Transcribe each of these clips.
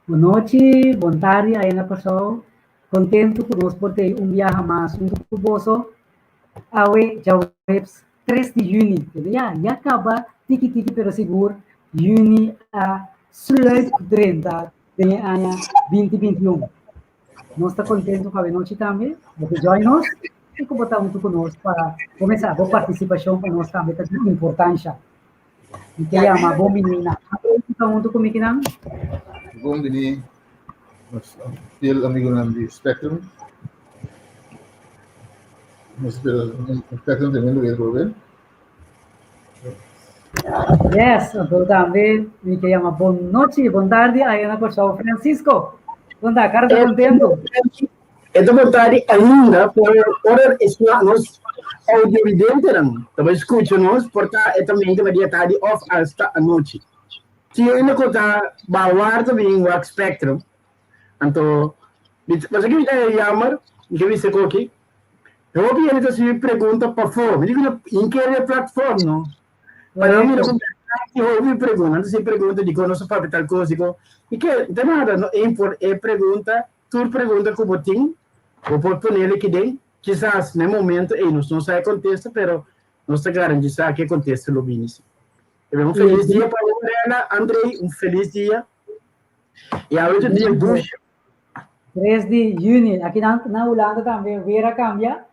Boa noite, boa tarde aí na pessoal. Contento conosco por ter viaje mais um cuboso. Awe já webs 3 de junho. Já acaba tiki pero seguro. Junho a sluit drenta de ano 2021. Nós está contente com a noite também. Você join us e como está muito conosco para começar a boa participação para nós também está de importância. E que é uma boa menina. Está muito comigo não? Bom dia, fiel amigo de Spectrum. Spectrum também lo volver. Yes, então também me queria uma boa noite, boa tarde aí na São Francisco. Onde cara está contento? Esta vontade ainda por nos audio-vidente não. Então escuta-nos, porque é também que vai tarde off esta noite. Se ainda conta bawar também o Spectrum. Então, mas aqui me chamar, que me secou aqui. Eu ouvi ele se pergunta para fora, digo em que plataforma, não? Para mim eu ouvi pergunta, antes se pergunta de nosso papel tal coisa, e que de nada, não é pergunta, tu pergunta como tem, ou pode pôr ele aqui dentro, quizás no momento não sai contesta, pero nós te garantimos que acontece no início. Um feliz dia para Lorena, Andrei, um feliz dia. E a outro dia, Bush. 3 de junho, aqui na Holanda também, Vera cambia.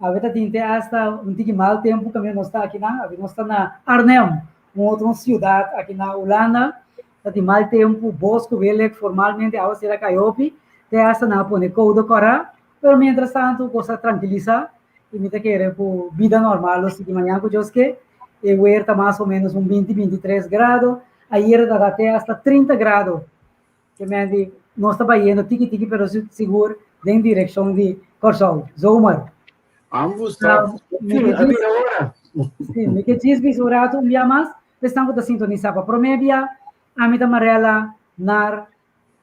A veta tinte hasta um tique mal tempo também nós está aqui nós está na Arnhem, uma outra cidade aqui na Holanda. Está de mal tempo, bosco, vele formalmente a será caiopi, te hasta na pone caudo cora, pero mientras tanto cosa tranquiliza e me te querer por vida normal, assim de manhã com que e o está mais ou menos 23 graus, ayer está até hasta 30 graus. Que me diz, nós está indo tique pero seguro em direção de Corsol, Zomer. Ambos estão. Sim, me que diz visurado um dia mais, estamos a sintonizar para Promébia, a mim da Marela, Nar,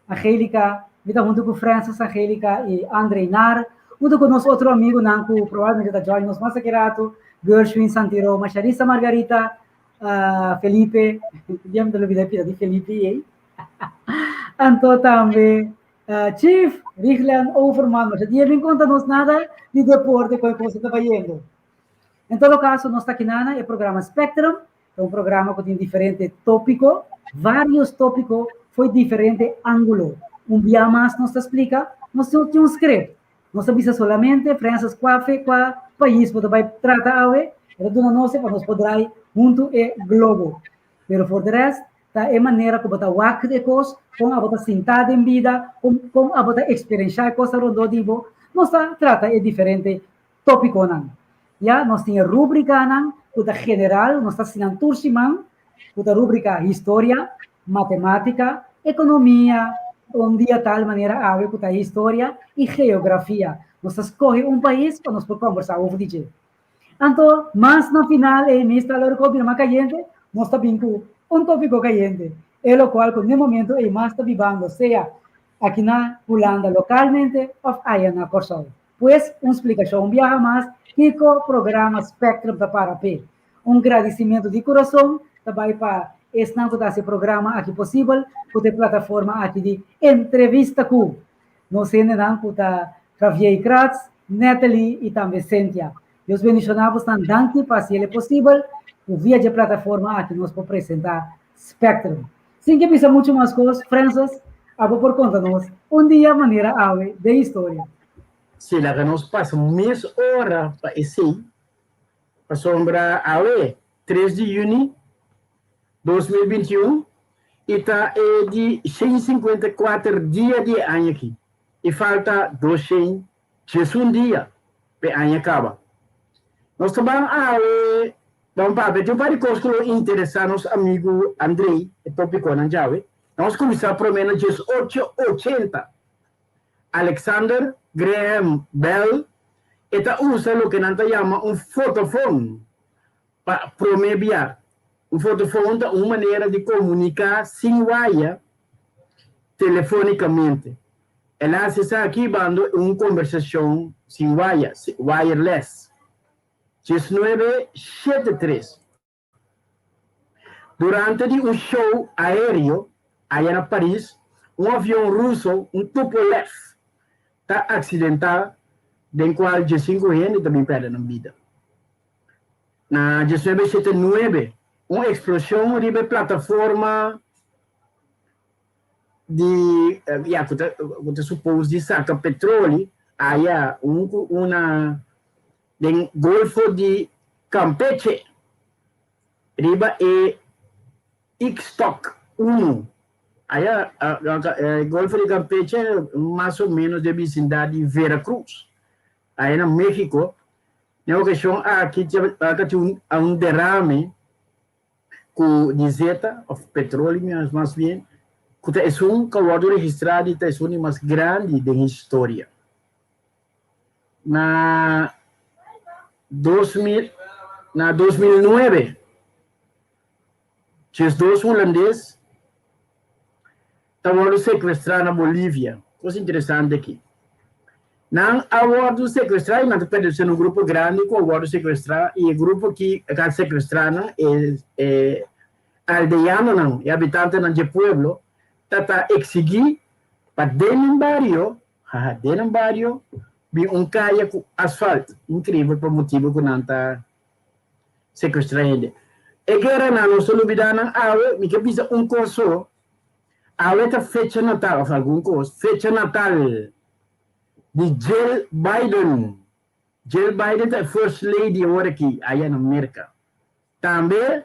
Angélica, me da junto com Francis, Angélica e Andrei Nar, junto com nosso outro amigo, Nanco, provavelmente da Joy, nos Massacrato, Gershwin, Santiro, Macharissa, Margarita, Felipe, diamo della vida di Felipe, e Anto também, Chief, Richland, Overman, mas dia não conta-nos nada de deporte com que você está fazendo. Em todo caso, nós está aqui na é o programa Spectrum, é um programa que tem diferente tópico, vários tópicos, foi diferente ângulo. Um dia mais nos explica, nós temos um script. Nós sabemos solamente, Franças, qual país você vai tratar hoje, é do nosso, para nós poder junto é globo. Pero por de resto, tá é maneira como tá o de coisas, com a bota sentada em vida, com a bota experienciar coisas rododivo, nós trata é diferente tópico não. Já nós tem rubrica não, que general, nós está assinando tursiman, que rubrica história, matemática, economia, um dia tal maneira a ver que história e geografia. Nós escolhe um país para nós conversar over DJ. Então, mas no final é mesmo a hora que o caliente, nós está com um tópico caliente, é o qual, no momento, é mais está vivendo, seja aqui na Holanda localmente ou aí na Corsol. Pois, uma explicação, um viaje mais, que o programa Spectrum da Parapé. Um agradecimento de coração, também para esse programa aqui possível, por ter plataforma aqui de entrevista com nós ainda com a Javier Kratz, Natalie e também Cynthia. Deus bendicionamos tanto para se ele é possível, o via de plataforma aqui nós podemos apresentar Spectrum. Sem que pensa muito mais coisas, Francis, vou por conta nós, um dia maneira ave de história. Sim, lá que nós passamos mês hora para esse, para sombra ave, 3 de junho 2021, e está de 154 dias de ano aqui. E falta 201 dias para o ano acaba. Nós também vamos para ver, tem várias coisas que interessam nosso amigo Andrei, e tópico na Java. Nós começamos por menos 880. Alexander Graham Bell, eta usa o que nanta chama fotofone para promover. Fotofone é uma maneira de comunicar sem wire telefonicamente. Ela está aqui dando uma conversação sem wire, wireless. 1973. Durante um show aéreo, aí em Paris, um avião russo, um Tupolev, está acidentado, do qual 15 gente também perdem a vida. Na 1979, uma explosão de plataforma de, que supôs de saca petróleo, aí uma do Golfo de Campeche, riba e Ixtoc 1. Aí o Golfo de Campeche é mais ou menos de vecindade de Veracruz. Aí no México, na ocasião aqui tinha um derrame de zeta, of petróleo, mais bem, que é um caso registrado e é um mais grande da história. Na 2009, os dois holandeses estavam sequestrados na Bolívia. Coisa interessante aqui. Não abordo sequestrar, não pode ser um grupo grande com abordo sequestrar, e o grupo que sequestraram é aldeano, não, é habitante de pueblo, está exigir para dentro do barrio, vi caia com asfalto, incrível por motivo que não está sequestrando. E que era na nossa lubida, não, me que pisa curso, está fecha natal, algum curso, fecha natal, de Jill Biden. Jill Biden é a First Lady agora aqui, aí na América. Também,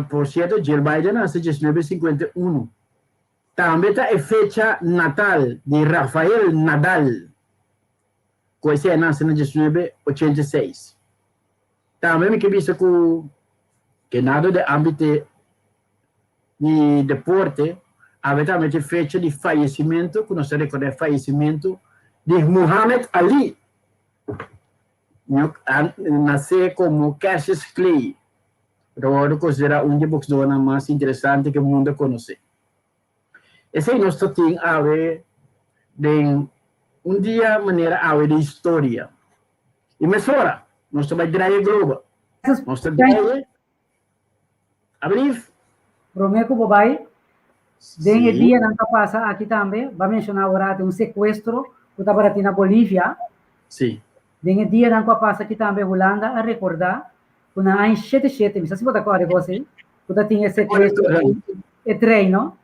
por certo, Jill Biden nasceu em 1951. Também está a fecha natal de Rafael Nadal, que esse nasceu em 1986. Também me que visto que nada de âmbito de deporte, habitualmente fecha de falecimento, que nós recordamos falecimento de Muhammad Ali. Nasceu como Cassius Clay. Eu considero um dos boxeadores mais interessantes que o mundo conhece. Esse é nosso tem a ver de dia maneira a ver de história. E mesora, nós vai drive global. Nós drive abrir. Prometo, babai. Den el día que pasa aquí también, va a mencionar ahora de un secuestro que está para ti na Bolívia. Sim. Den el día que pasa aqui também, Holanda, a recordar que na em 77, não sei se você está com você, que tinha sequestro e treino.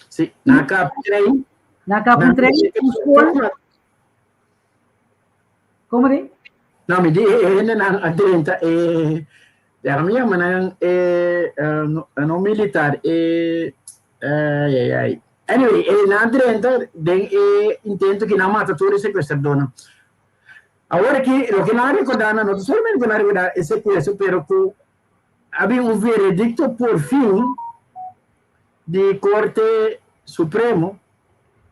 Sim, na capa treino. Na capa treino, como de? Não, me diz, na adenta, a minha mãe não militar, Anyway, na adenta, intento que não mata todo esse sequestrador. Agora que o que não recordar, não somente que não recordar esse sequestro, pero que havia veredicto por fim de Corte Supremo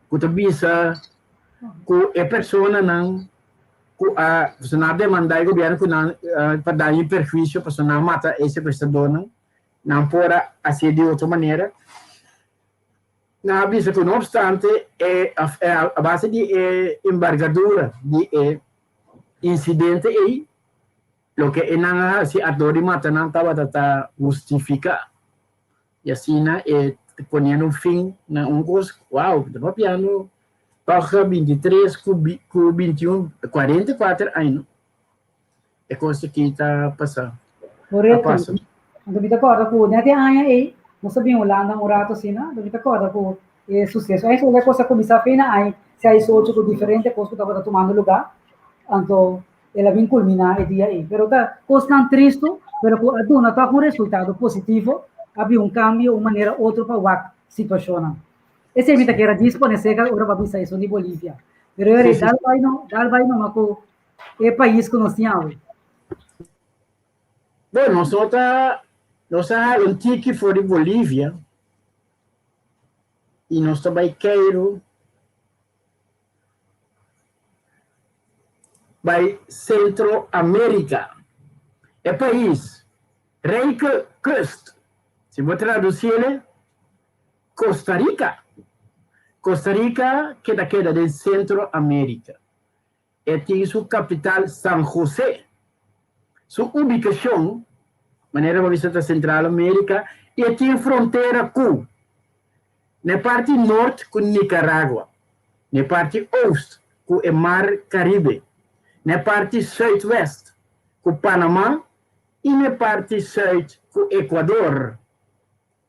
que visa que a pessoa não se não demandar o governo que não para dar perjuízo para não matar esse sequestrador, não pode ser de outra maneira. Não avisa que, não obstante, a base de embargadura de incidente aí, o que não se a dor de matar não estava justificado. E assim, ponendo fim na coisa, uau, estava piano, toca 23 com 21, 44 anos. É coisa que está passando. Correto. Então, me acorda que nessa área aí, nós sabíamos lá na Murato, assim, né? Me acorda que é sucesso. Aí, quando a coisa começar a feina, aí, se aí só outro diferente, coisa que estava tomando lugar, então, ela vem culminar o dia aí. Pero tá, coisa tão triste, pero que a dona está com resultado positivo, havia cambio, uma maneira outra para a situação. Esse é o que era disponível, agora vai ser isso de Bolívia. Pero era dal vai não, mas é país que nós tínhamos. Bom, nós um tique fora de Bolívia e nós também quero vai Centro-América. É país Rica Coast. Se vou traduzir, Costa Rica. Costa Rica queda de Centro-América. E tem sua capital San José. Sua ubicação, maneira para visitar Central América, e tem fronteira com Na parte norte com Nicarágua, na parte oeste com o Mar Caribe, na parte sudoeste com Panamá e na parte sul com Equador,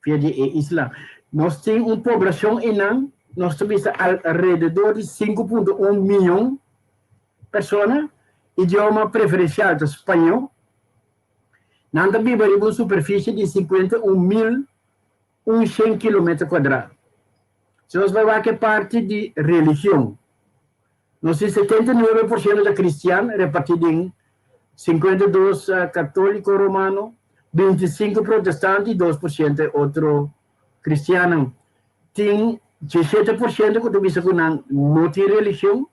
via de Isla. Nós temos uma população enorme, nós temos ao redor de 5,1 milhões de pessoas, idioma preferencial do espanhol. Nós vivemos em uma superfície de 51.100 km². Se nós vamos ver que parte de religião, nós temos 79% de cristianos, repartidos em 52 católicos romanos, 25 protestantes e 2% outro cristiano. Tem 17% que dizem que não tem religião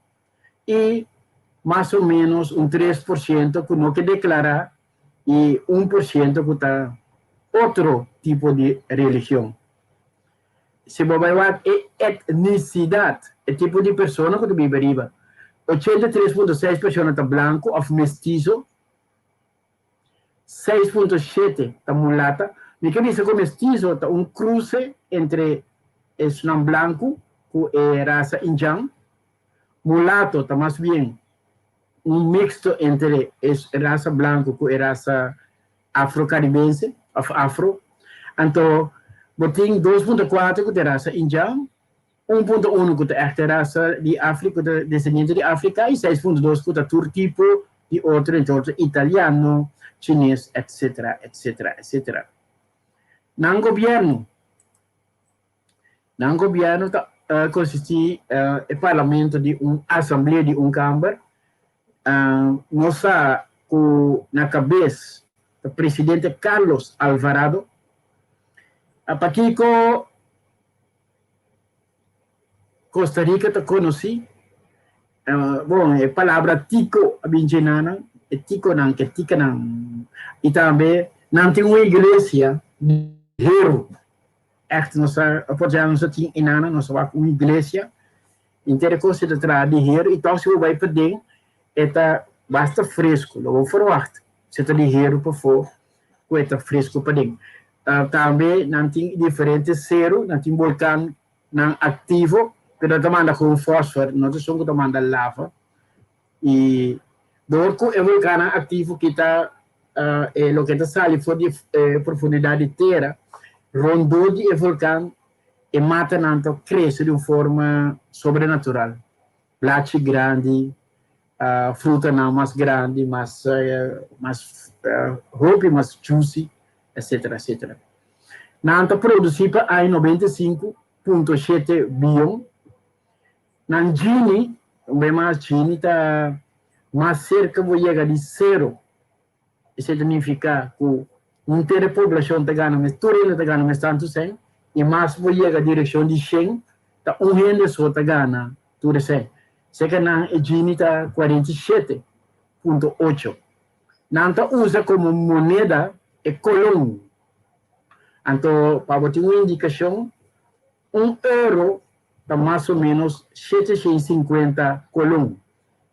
e mais ou menos 3% que não quer declarar e 1% que está outro tipo de religião. Se você vai ver etnicidade, é tipo de pessoa que vive riba. 83,6% está branco ou mestiço, 6,7% está mulata. Me que diz que mestiço está cruce entre não branco com a raça indiana. Mulato está mais bem mixto entre a raça branco com a raça afro-caribense, afro. Então, tem 2,4% com a raça indiana, 1,1% com a raça de África, descendente de África, e 6,2% com outro tipo de outro, então, italiano, chinês, etc., etc., etc. No governo consiste o parlamento de uma assembleia de câmara, nós na cabeça do presidente Carlos Alvarado, aqui Costa Rica te conheci, bom, a palavra tico abingenana, é tico não, que tica não, e também não tem uma igreja hero, echt, nós apoiamos tem inana, nós vamos uma igreja, inteira coisa de trás de hero, e então se você vai perder, está basta fresco, logo forward, se está de hero para fora, está fresco para dentro. Também não tem diferentes zero, não tem vulcão não ativo, pero demanda com fósforo, não tem som que demanda lava. E dorco é vulcão ativo que está o que está saindo for de profundidade de terra, rondou de vulcão e mata não cresce de uma forma sobrenatural. Plate grande, fruta não mais grande, mais roupa mais juicy, etc., etc. Nanta produzir para 95,7 bilhões. Na Gini, o Gini está mais cerca de zero. Isso significa que não ter a população está ganhando, mas tudo está ganhando, mas tanto sem, e mais vai chegar a direção de 100, está rende só está ganhando, tudo sem. Se que na Gini está 47,8. Nanta usa como moneda é colão. Então, para ter uma indicação, €1 está mais ou menos 750 colão.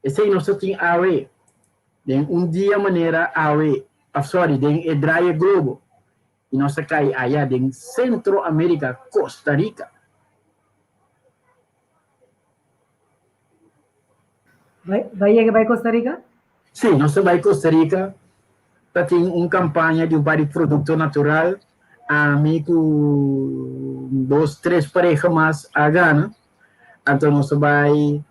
Esse aí nós tem AUE. Dia maneira AUE, tem Edraia Globo. E nós cai aí em Centro-América, Costa Rica. Vai Costa Rica? Sim, nós vai Costa Rica. Tem uma campanha de um par de produto natural. Amigo, 2, 3 parejas mais a Gana. Então, nós vai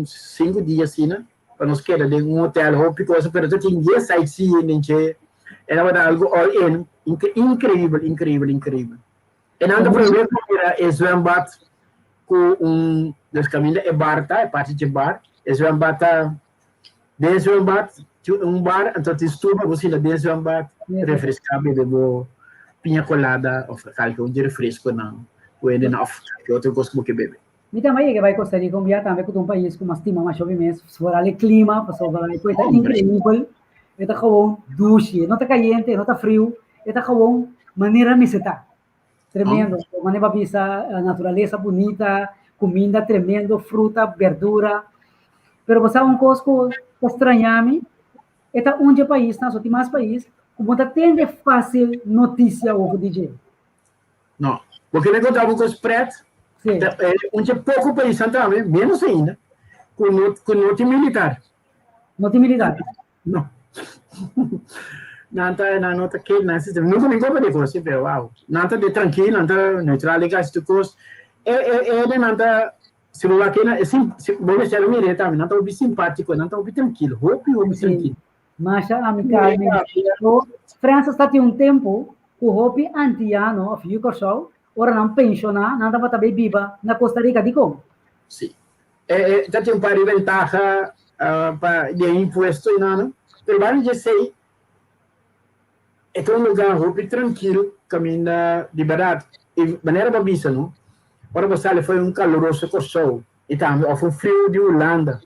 5 dias assim, né? Para nós querer de um hotel, roupa, coisa, mas tem dia sightseeing, era algo all-in, incrível. E não tem problema, é Zwembat com dos caminhos é bar, tá? É parte de bar, é Zwembat, de Zwembat, bar, então tem estufa, você lá dentro Zwembat, refrescar, beber pinha colada, ou calco de refresco, não, ou ainda não, que outro gosto que beber. Mi também que vai Costa Rica também com um país com mais clima mais chove se for ali clima, passou para aí, está incrível, está com duche, não está quente, não está frio, está com maneira meseta, tremendo, maneira para pisar, natureza bonita, comida tremendo, fruta, verdura, pero você coisa que estranha-me, está onde país, não só tem mais país, como está tendo fácil notícia o DJ. Não. Porque nós contamos com os pretos, Sim. onde é pouco país também, menos ainda, com norte militar. Não tem milidade. Não. Não está que não sistema. Nunca me comprei com você, pero wow. Não está de tranquilo, não está neutral, que as coisas. Não está se o aqui é sim, vou deixar o mire também, não está bem simpático, não está bem tranquilo. Hope tranquilo. Mas a amical, França está tem tempo, o Hopi antiano, of you show, ora não pensiona, não dá para viva na Costa Rica, digo. Sim. Já tem um par de ventaja de imposto e não, pero vamos dizer, é um lugar Hopi tranquilo, caminha de barato, e maneira babisa, não? Ora você foi um caloroso show, e também foi um frio de Holanda.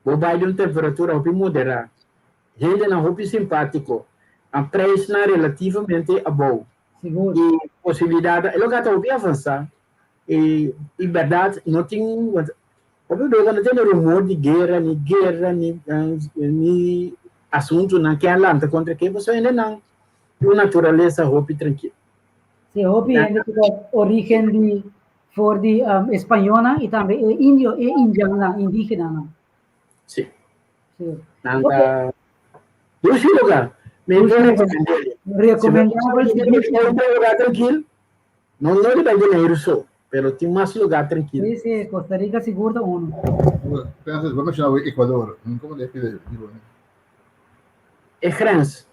O baile de temperatura Hopi moderada. Gente não Hopi simpático, a preço relativamente bom. Seguro. E possibilidade, é lugar que Hopi avançar. E verdade, não tem não tem rumor de guerra, nem assunto na que Atlanta contra quem você ainda não. A natureza Hopi tranquilo. Sim, Hopi é de origem de espanhola e também índio e indiana, indígena, não. Sim. Sim. Nada. Dois lugar. Me Recomendamos um lugar tranquilo. Não depende de dinheiro só, mas tem mais lugar tranquilo. Sim, sim, Costa Rica segura uno. Francis, vamos chamar o Equador. Como é que é? É França.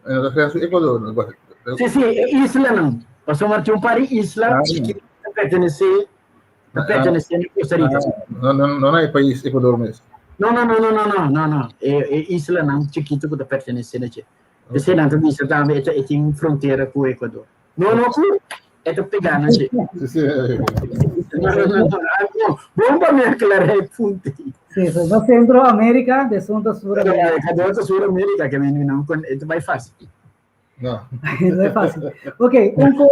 França, Equador. Sim, é isla não. Passou a um par de isla que pertence a Costa Rica. Não é país Equador mesmo. Não. É isla não, chiquito que pertence a gente. Você não tem isso também, tem fronteira com o Equador. Não, é to pegar, né? Não. Bomba minha clara é ponte. Sim, da Centro-América, de Sul-América. Cadê Sul-América que não é mais fácil. Não. Não é fácil. Ok, coisa,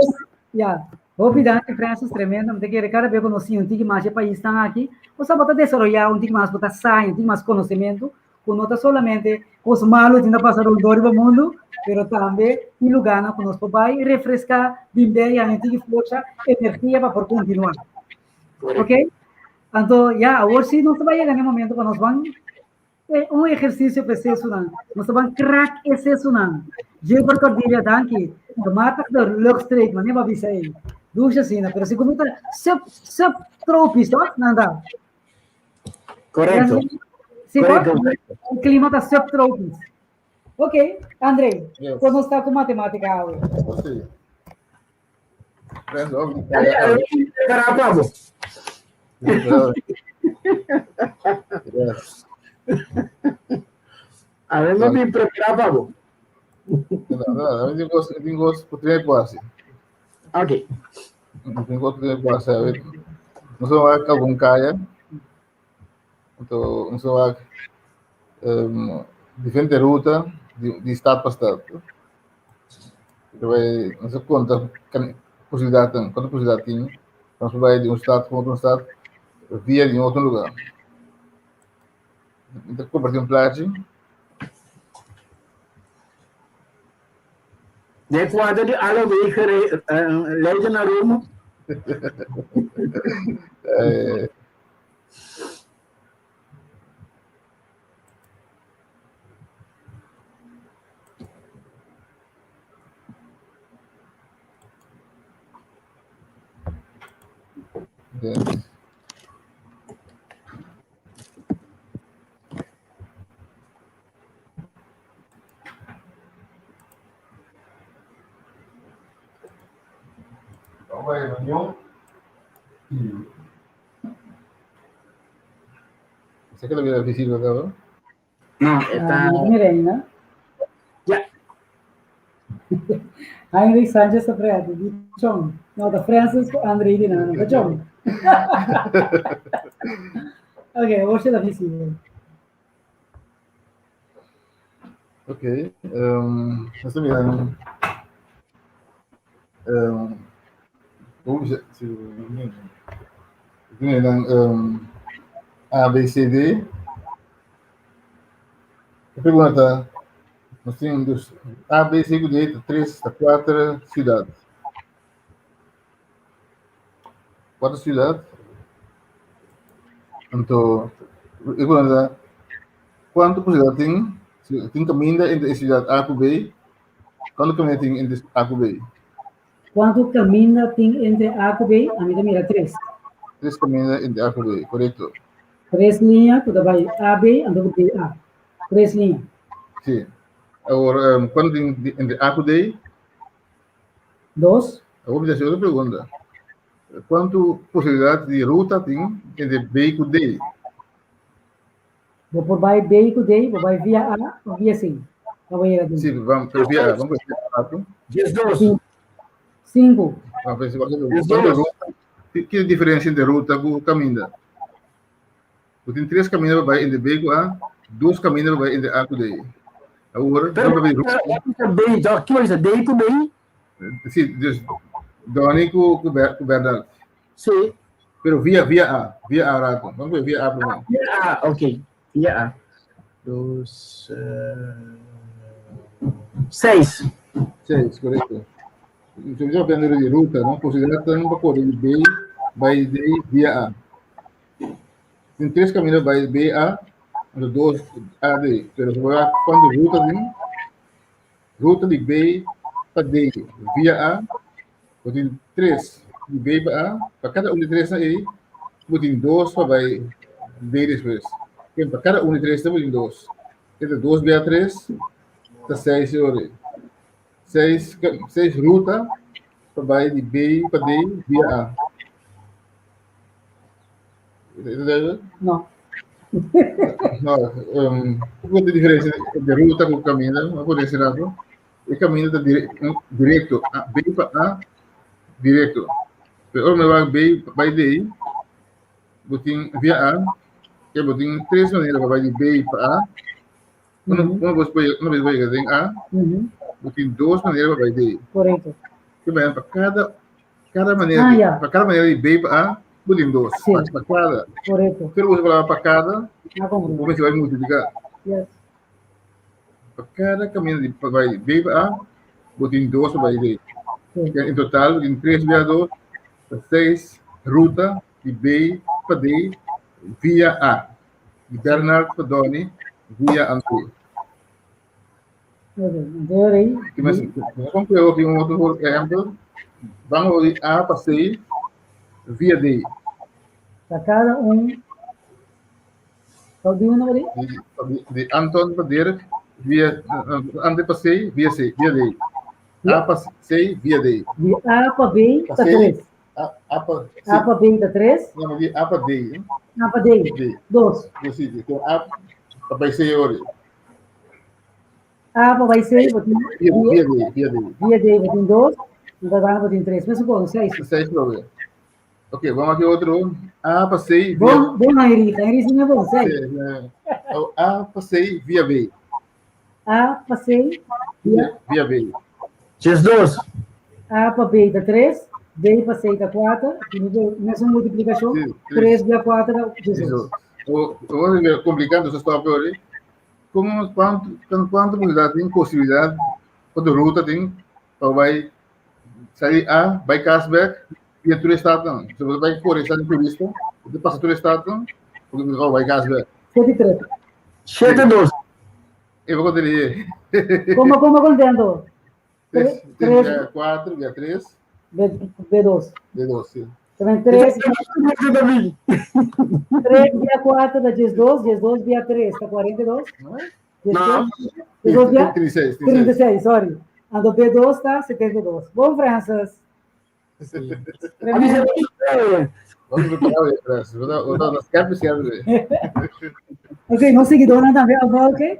já. Obviamente, França, tremendo, de que cada vez conheci um pouco mais de país estão aqui, você pode desenvolver um pouco mais, pode sair, um pouco mais conhecimento, que não solamente os malos ainda passaram dor do mundo, mas também em lugar que nós podemos refrescar, viver e a gente força, energia para por continuar. Ok? Então, já, hoje nós vai chegar no momento que nós vamos um exercício para ser sunang. Nós vamos crack esse sunang. Je por cordilha danke. Tomata do look straight, mas nem vai bisa aí. Ducha assim, pero se como sub tropis, tá? Nada. Correto. Sim, o clima está subtropis. Ok, Andrei, quando nós está com matemática agora. Você. Resolve. Caramba, a ver, não me preparava, bom. Não, eu tenho gosto por ter quase. Ok. Eu tenho gosto por ter quase, sabe? Não sou algum caia. Então, não sou diferente ruta de estado para estado. Não sei quanta possibilidade tem, quanta possibilidade tinha. Nós vai de um estado para outro estado, via de outro lugar. Então, compartilhar um plástico. De quadro de alle wegen leiden naar Rome. Yes. Você quer ver a visita agora? Não, está. Mirena. Já. Heinrich Sanchez está preto. John. Não, da Francisco Andrei de Nano. Da John. Ok, hoje é da visita. Ok. Nós também. A, B, C, D. A pergunta, nós temos A, B, C, D, 3 a 4 cidades. 4 ciudades. Então, eu vou dizer, quanto possibilidade tem caminho entre a cidade A com B, quanto caminho tem entre A com B? Quanto caminho tem entre A e B? A mim mira 3. 3 caminhos entre A com B, correto? 3 linhas, tu vai A, B, ando B, A. 3 linhas. Sim. Agora, quanto tem entre A com D? 2. Eu vou fazer outra pergunta. Quanto possibilidade de ruta tem entre B com D? Vou por vai B e D, vou vai via A ou via C. Sim, vamos ver rápido. 12. 5. Vamos ver quanto ruta. Que é a diferença entre ruta com caminho? Tem 3 caminhos para entre B com A, 2 caminhos para entre A com D. Agora, vamos ver ruta. B, já que hoje D com B? Sim, Doni com Bernardo. Sim. Pero via A, rato. Vamos ver via A primeiro. Via A, ok. Via A. 2, 6. 6, correto. Se você aprender de ruta, não considera tanto para de B, vai D, via A. Tem 3 caminhos para B, A, 2, A, D. Pero quando ruta de B para D, via A, tem 3 de B para A, para cada de 3 aí, tem 2 para D depois. Para cada de 3 tem 2. Entre 2 via 3, está 6 horas. 6 ruta para de B para D via A. Entendeu? Não. Não, qual a diferença de ruta com caminho? Não pode ser nada. O caminho está direto, B para A, direto. Pero me vai B para D, botin via A, que botin 3 maneiras para de B para A. Uma vez vai em A, botin 2 maneiras para D. Correto. Que vai para cada maneira, para cada maneira de B para A, botin 2. Para cada. Correto. Pero você vai para cada, você vai multiplicar. Yes. Para cada caminho de B para A, botin 2 para D. Em total, em 3 via 2, 6 ruta de B para D via A. De Bernardo para Doni via André. Então, aí. Mas vamos pegar aqui outro exemplo. Vamos de A para C via D. Para cada Qual de um ali? De Anton para Dirk via André para C via D. A para C via D. De A para B está 3. A para A para B está 3. Não, de A para D. A para D. 2. Então, A para C hoje. A para vai ser, via D, botin 2. Então, vai botin 3. Mas bom, 6. 6 problema. Ok, vamos aqui outro. A para C via... Bom, Henrique. Henrique não é bom, 6. A para C via B. A para C via B. Jesus. A para B está 3. B para C está 4. Nessa multiplicação, 3 via 4 dá 18. Vamos ver, complicando essa história hoje. Quanto tem possibilidade, quanto ruta tem, vai sair A, vai cashback, e a estado. Se você vai correr, está em turista, você passa por estado, vai cashback. 73. 72. Eu vou contar. Como contendo? 3 via 4, via 3. B2. B2, sim. Também 3. 3 via 4 dá 12 via 3 está 42. Não. 12 via 36, sorry. Ando B2 está 72. Bom, Francis. Vamos preparar o Francis. Vou dar nas capas e Ok, não seguidor também, ok?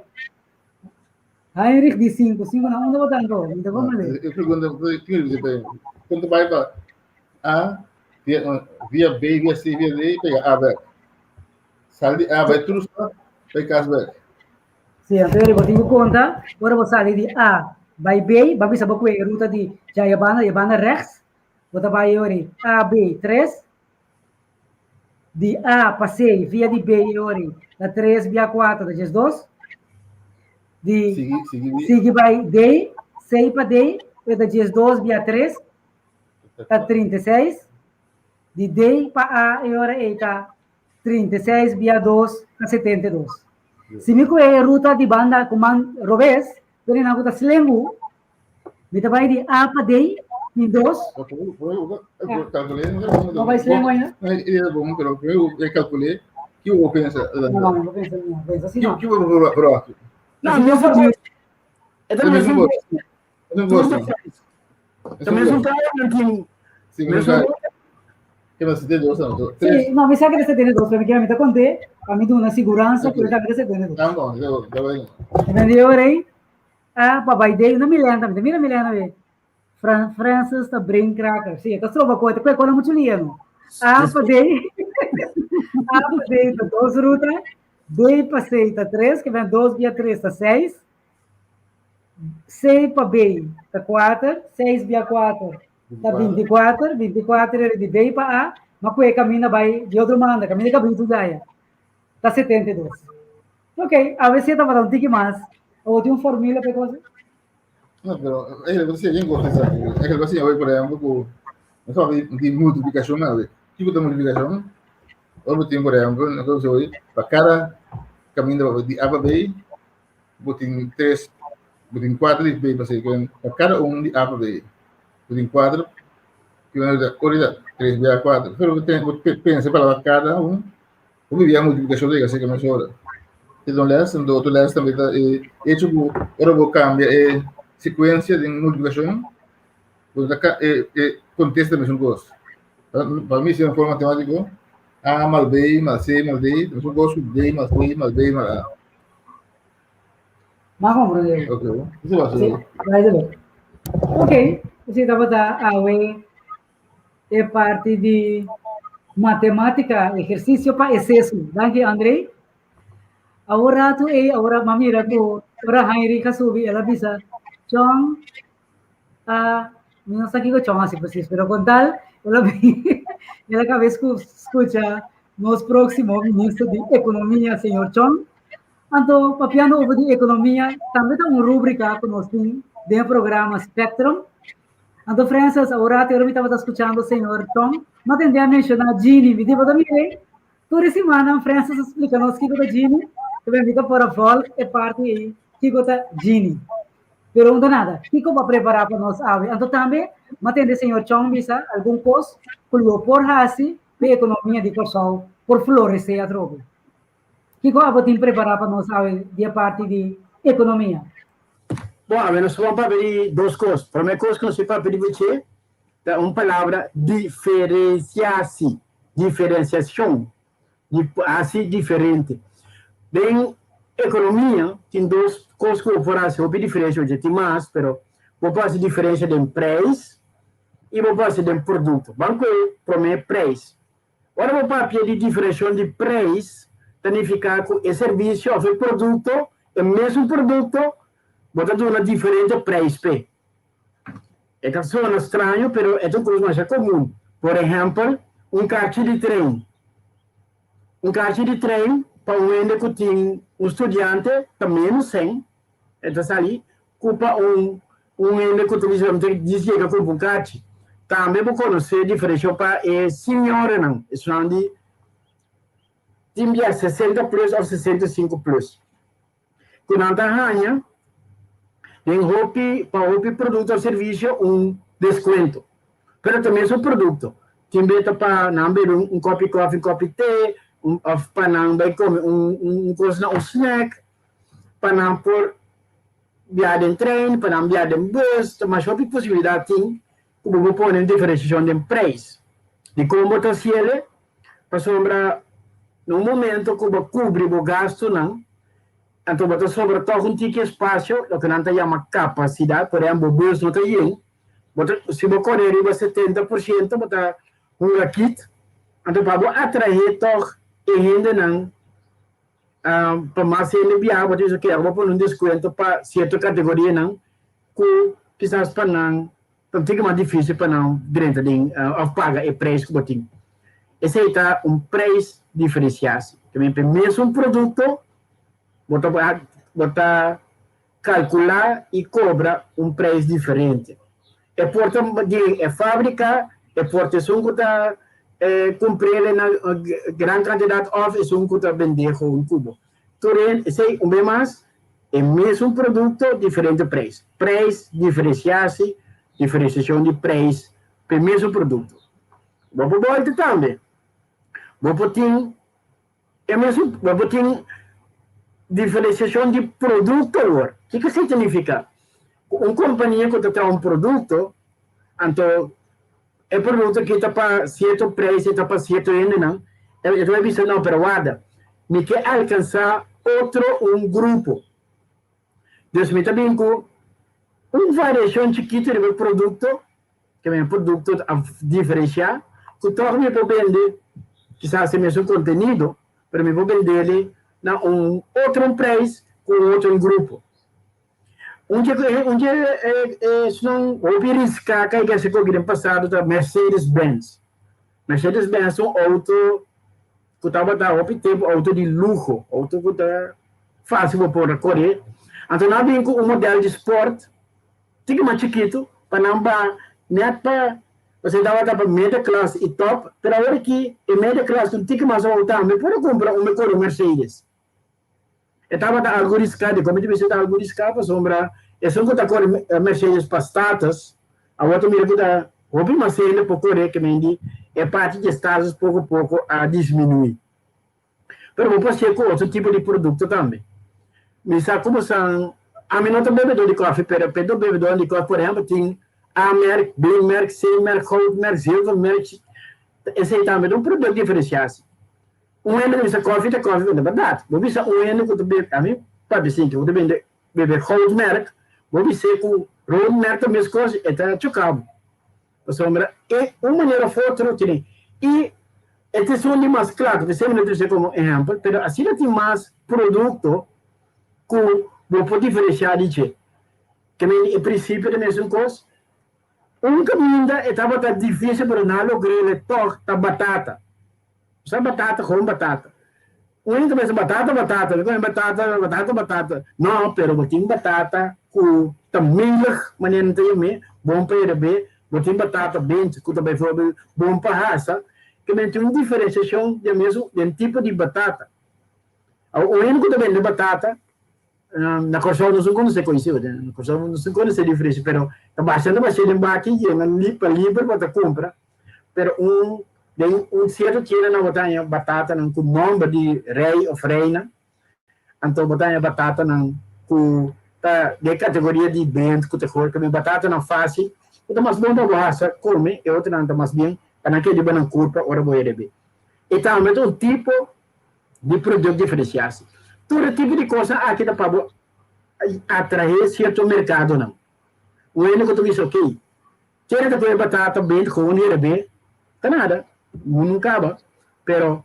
Heinrich de 5. 5 não, onde votando? Então vamos ler. Eu pergunto, quando vai para A, via B, via C, via D, pega A, back. Sai de A, vai tudo só, vai cashback. Sim, então eu vou ter conta, agora vou sair de A, vai B, vai saber qual é a ruta de Jayabana rechts, vou vai ori A, B, 3, de A para C, via de B, ori, da 3 via 4, da 2, de sigue vai D, C para D, da 2 via 3, da 36, De D para A, agora está 36 via 2 a 72. Se me é a ruta de banda comando Robes, eu não vou slengu, me vai de A para D, em 2. Eu calculei, Não vai slengu ainda? É bom, eu calculei que eu vou pensar. Não, não pensa assim não. Que eu vou próximo. Não, não faz. É também Eu não gosto. Também não está não Sim, que você tem duas, não. Sim, não, me sa che le 72, perché mi con te, a mi do una sicurezza, Ok. quella che le 72. Ah, bom, eu vai. E quindi ora aí, papai dele, não me lembra, mira me lembra, Francis da Brain Cracker, sim, que trova coisa, qual é muito lindo. Para dele, para dele, tá 2 rutas, 2 para 6, tá 3, que vem 2 via 3, tá 6, 6 para B, tá 4, 6 via 4, tá 24, 24 era de B para A, mas quando caminha vai de outro manda, caminha que abriu tudo aí, tá 72. Ok, a ver se estava dando um tique mais, ou tem uma formula para coisa. No, pero es algo así, bien correcto. Es algo así, hoy por ejemplo, eso de multiplicación, ¿no? Tipo de multiplicación, otro tiempo, por ejemplo, entonces hoy, para cada camino de A para B, botin 3, botin 4 de B para C, para cada un de A para B, botin 4, que van a dar ahorita 3 B a 4, pero piensa para cada un, o vivía multiplicación de así que no sobra. Entonces, tu leas também hecho, ahora vou cambiar sequência de multiplicação, contesta a mesma coisa. Para mim, se não for matemático, A mais B mais C mais D, a mesma coisa, D mais B mais B mais A. Mas vamos, Deus. Ok, isso vai Sim, ser. vai ver. Ok, você estava a é parte de matemática, exercício para excesso. Danke, Andrei. Agora tu agora mamira ko, agora Heinrich subi, ela bisa, Chong, não sei o que Chong assim, vocês, pero com tal, ela cabeça escuta nos próximos ministro de Economia, senhor Chong. Então, papiando over de economia, também tem uma rubrica que nós temos do programa Spectrum. Então, Francis, agora eu estava escutando o senhor Tom, mas tentei a mencionar Gini, me deu também. Toda semana, Francis explica-nos o que é Gini, que vem ficar por a vol, é parte aí, que é Gini. Pero não nada, o que vai preparar para nós? Então, também, mas tem o senhor Tom, bisa, algum coisa, por hasi, para a economia de Corsol, por florescer a troca. O que você tem preparado para nós, de parte de economia? Bom, nós vamos para ver duas coisas. A primeira coisa que nós vamos para ver é uma palavra diferenciação. Diferenciação. Assim, diferente. Bem, economia tem duas coisas que eu vou fazer. Vou diferença, eu já tenho mais, mas vou fazer diferença de preço e vou fazer de produto. Vamos para o preço. Agora, vou para a diferença de preço, significa que o serviço ou o produto, o mesmo produto, bota uma diferente preço. É que soa estranho, mas é uma coisa mais comum. Por exemplo, caixa de trem. Caixa de trem, para um que tem estudante, também não sei. Então, ali, culpa ende que utiliza, desliga com caixa. Também vou conhecer a diferença para a senhora, não. Isso não de timbia 60 plus ou 65 plus. Quando a ranha, tem para o produto ou serviço desconto. Mas também é um produto. Timbia para não beber copo de coffee, copo de té, para não comer um snack, para não por viagem em trem, para não viagem em bus, mas há possibilidade tem como pôr em diferenciação de preço. De como está ele, para sombra no momento que você cobre o gasto, não, então você sobra todo um tipo de espaço, o que não chama capacidade, por exemplo, o bus não está aí, se você correr 70%, você um kit, então para atrair todo e ainda não, para mais ele viajar, você quer pôr desconto para certa categoria, não, que quizás para não, fica mais difícil para não, dentro de pagar o preço que você tem. Esse aí está preço diferenciado. Também para o mesmo produto, você calcular e cobra preço diferente. É porta de fábrica, é portação que está comprei na grande quantidade of é um que vender com um cubo. Porém, sei um bem mais, é mesmo produto, diferente preço. Preço, diferenciar-se, diferenciação de preço, para o mesmo produto. Vamos voltar também. Vamos ter, é mesmo, vamos ter diferenciação de produto. O que significa? Uma companhia que tem um produto, então, é produto que está para certo preço, está para certo ainda não. Eu estou pensando, não, pero guarda, me quer alcançar um grupo. Deus me também com uma variação chiquita de produto, que é um produto a diferenciar, que torna me para vender, quizás é mesmo conteúdo, para me vender ele na outro preço com outro grupo. Onde não houve riscar que esse no passado da Mercedes-Benz. Mercedes-Benz é um auto que estava houve tempo auto de luxo, auto que está fácil para correr. Então nós vimos um modelo de esporte, tinha mais chiquito, para não net para você dava para média classe e top, para agora que em média classe não tinha mais auto, me pode comprar um Mercedes. Estava algo riscado, como eu disse, algo riscado para sombra. É só que está com Mercedes para status, a outra mira que está, houve uma série para correr que me é parte de status pouco a pouco a diminuir. Mas vou passar com outro tipo de produto também. Me sabe como são, a mim não tem bebedor de café, pero bebedor de café, por exemplo, tem A Merck, B Merck, C Merck, Gold Merck, Silver Merck, esse aí também é um produto diferenciado. Ano que você café vende barato. Vou ver um ano que você bebe, a mim, pode ser que você vende Gold Merck, vou ver que o Gold Merck também coisa é chocado. É uma maneira ou outra que e este são de mais claro, você me disse como exemplo, mas assim tem mais produto que vou poder diferenciar de que em princípio é a mesma coisa. Um caminho estava difícil para não lograr toque da batata. Só batata com batata. Um começa batata. Não, pero botin batata com também maneira também bom para beber, botin batata bem, que também foi bom para raça, que tem uma diferenciação de mesmo de tipo de batata. O único também de batata na Corsol não se conhece coisa, na Corsol não se conhece a diferença, pero tá bastante de baixo e na livre para compra, pero um certo tira na botanha batata com nome de rei ou reina, então botanha batata com de categoria de blend que te cor que batata não fácil, então mais bom para você come e outra não mais bem, para que de banana curva ora vou receber. Então é um tipo de produto diferenciado. Todo tipo de coisa aqui dá para atrair certo mercado não. O único que tu diz ok, tira de batata bem com receber, tá nada. Não acaba, pero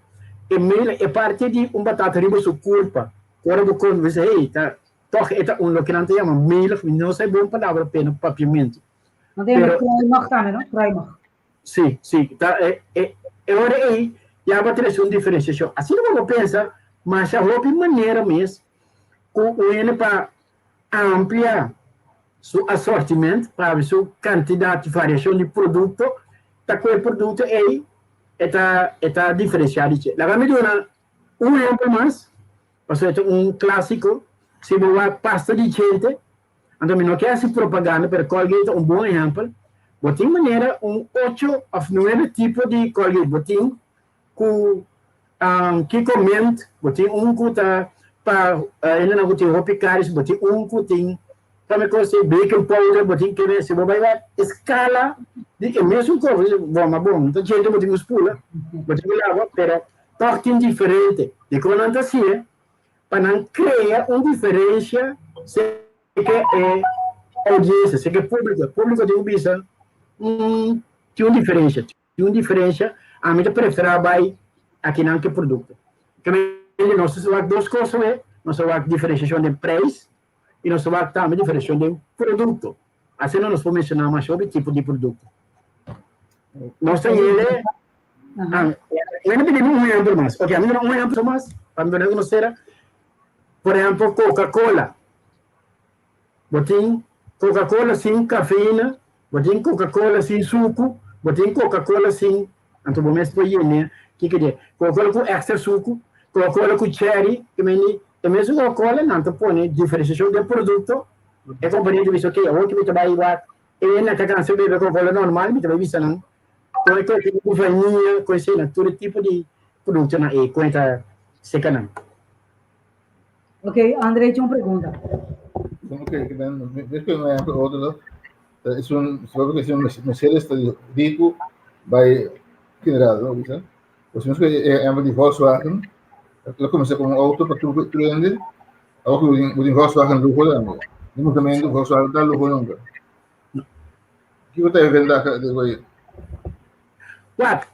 é parte de batata riba sua culpa. Agora você ei, tá, toque é lo que não te chama meio, não sei boa palavra pena papiamento. Não tem mais também, não? Primer. Sim, tá agora aí já vai ter uma diferenciação. Assim como pensa, mas a roupa maneira mesmo, com ele para ampliar seu assortimento, para sua quantidade de variação de produto, tá com o produto aí está diferenciado. La vamos a dar um exemplo mais, um clássico, se você pasta de gente, então não quer se propaganda, mas Colgate é um bom exemplo. Você tem maneira 8 ou 9 tipos de Colgate. Você tem que comenta, você tem que está para ainda não tem roupa caros, você tem que tem também coisa baking powder, você tem que ver se você vai escala de mesmo coisa, bom, então gente você tem pula, você lava, pero toque diferente. De como não assim, para não criar uma diferença, se que é audiência, se que público tem visa, tem uma diferença, a mim prefere vai aqui não que produto. Que nós só duas coisas, nós só diferenciação de preço e nós só também diferenciação de produto. Assim não nos vamos mencionar mais sobre tipo de produto. Nós temos ele, eu não pedimos um exemplo mais. Ok, a mim um exemplo mais, para ver como será. Por exemplo, Coca-Cola. Botem Coca-Cola sem cafeína, botem Coca-Cola sem suco, botem Coca-Cola sem Então, vamos escolher, né? Que quer dizer, Coca-Cola com extra suco, Coca-Cola com cherry, que é mesmo Coca-Cola, não, então, põe diferenciação do produto, é companhia de visto, ok, o que me trabalha igual, e na canção bebe Coca-Cola normal, me trabalha visto, não? Então, é que com vanilha, com esse, todo tipo de produto, né? E conta seca, não. Ok, Andrei tinha uma pergunta. Ok, ves que no hay otro, es un Mercedes rico, by general, ¿no? ¿Viste? Pues no es que es de Volkswagen, lo comencé con un auto para tu vender, ahora que un Volkswagen lujo da, amigo. No também do Volkswagen da lujo nunca. O que você vai vender depois? What?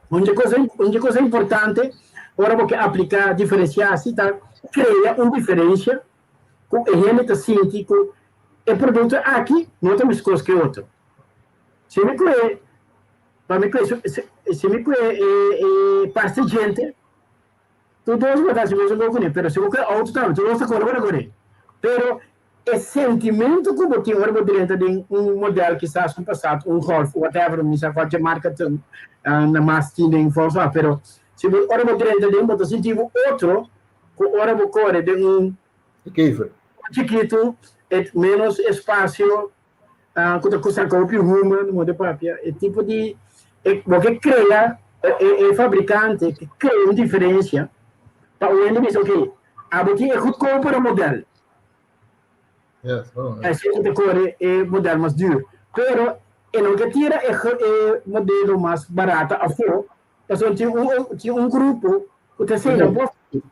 Uma coisa importante, agora porque aplicar diferenciar-se, tá? Cria uma diferença com a gente sente que o produto aqui não tem mais coisa que outro. Se me conhece, para me conhecer, se me conhece, parte gente, tudo isso vai dar se você não conhece, mas se você outro também, tudo isso agora vai conhecer. Pero o sentimento que você agora dentro de modelo que está no passado, Golf, whatever, não sei qual marca tem na mastina em Volkswagen, pero se você agora dentro de você sentir outro, que agora você corre de Keifer. chiquito, menos espaço, quando você compra uma no modelo próprio, é tipo de porque cria o fabricante que cria uma diferença para o indivíduo, ok, a você é muito compra o modelo. Yes, Assim que corre é modelo mais duro, pero não que tira é modelo mais barato a fora, então tinha grupo que te sei não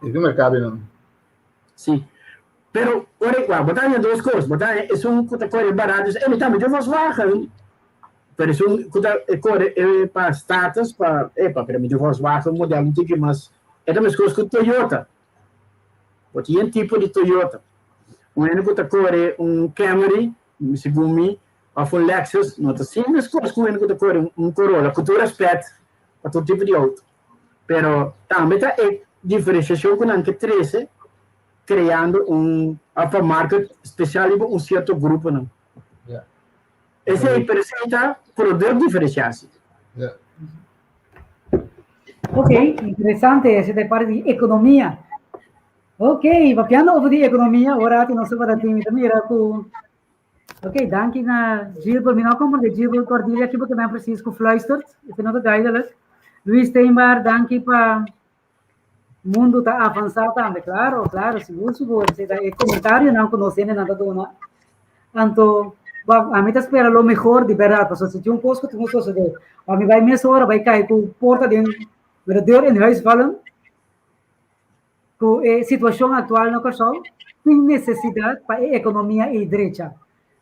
e do mercado não. Sim. Pero, olha igual, botar duas coisas, botar é que corre barato, ele também de Volkswagen, pero que corre para status, para mim de Volkswagen, modelo não tem mais, é também coisas que Toyota, porque é tipo de Toyota. Ano que corre Camry, segundo mim, ou Lexus, não está sim, mas coisas que que corre Corolla, que tu respeita, para todo tipo de auto. Pero também está diferenciação com a que 13, criando uma marca especial para certo grupo, não? Yeah. Esse representa poder diferenciar-se. Yeah. Ok, interessante essa parte de economia. Ok, vapiando over die economie, ora ti non so wat ding met mira ku. Ok, dankie na Gilbert Minocom de Gilbert Cordelia que porque me preciso fluistert. Isso não tá duidelijk. Luís Steinbar, dankie pa mundo tá avançado também, claro, seguro. Se dá comentário não conhecendo nada do não. Então, a mim tá espera lo mejor de verdade, porque se tinha coisa que tu não sabe de, a mim vai meia hora vai cair com porta de deur in huis vallen. Com a situação atual no Kosovo, tem necessidade para a economia e direita.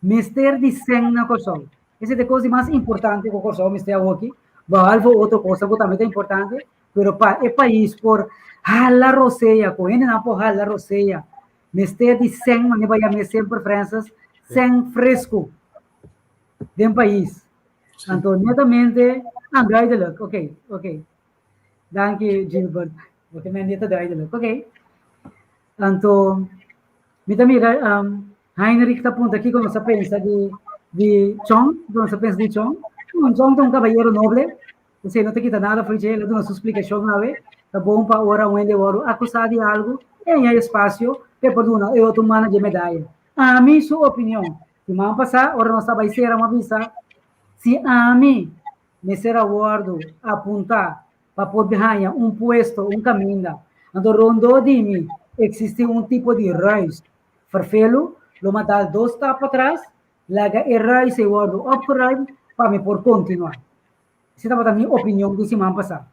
Mister de 100 no Kosovo. Essa é a coisa mais importante que o Kosovo está aqui. Valvo outra coisa que também é importante, mas para o país, por la roceia, com ele não por la roceia, mister de 100, não vai haver sempre preferências, 100 fresco do país. Então, netamente, duidelijk. Ok. Dank je, Gilbert. Porque me neta duidelijk. Ok. Então, mira, Heinrich está aponta aqui quando você pensa de Chong, quando você pensa de Chong. Chong é um cavalheiro nobre. Você não te quita nada, foi ele dá uma explicação na vez. Tá bom para hora onde eu acusar de algo, em espaço, que por uma eu tô mana de medalha. A mim, sua opinião. Se vamos passar, ora nós vai ser uma visa. Se a mim me será guardo apontar para poder ganhar puesto, caminho, então rondou de mim, existe tipo de raiz. Farfelo, lo matar 2 tapas atrás, laga e raiz e guardo upgrade para me por continuar. Essa é a minha opinião do semana passada.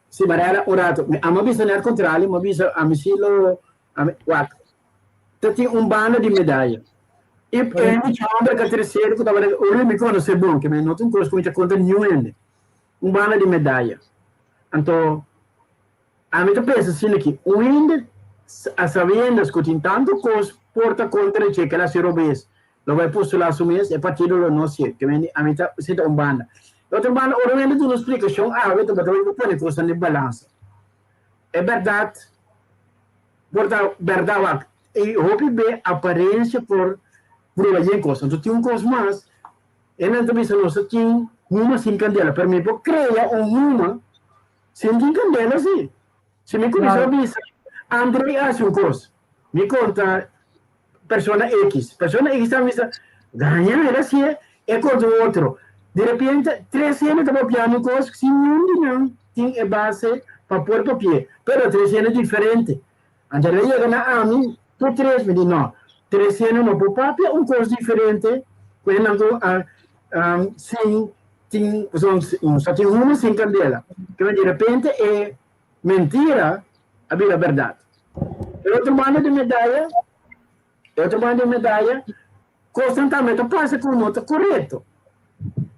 Sim, mas era orato. A minha visão é ao contrário, a visão, a missilo, tem banda de medalha. E a chambra que terceiro, que estava o me conhece bom, que me não tem coisa com conta nenhuma. Banda de medalha. Então, a mim pensa assim aqui, o índio, a sabiendas que tem tanto coisa, porta contra que ela se roubes, lo vai postular a mês, é partido do nosso, que a mim está sendo banda. Outra banda, o índio tem uma explicação, eu vou pôr coisa de balança. É verdade, porta verdade, e houve bem aparência por aí coisa. Então, tem coisa mais, e na entrevista nossa tinha Uma sem candela. Para mim, eu cria uma sem candela, sim. Se me começou a dizer, André hace um coisa. Me conta, persona X. Persona X está me dizendo, ganha, era assim, é com o outro. De repente, 3 anos estava piano coisa que não tem base para pôr papel. Pero 3 anos diferente. André chega na mim, tu 3, me diz, não. 3 anos não pôr papel, coisa diferente. Quando sim, só tem uma sem candela. Que de repente é mentira, a verdade. Outro mano de medalha, constantemente passa com nota correto.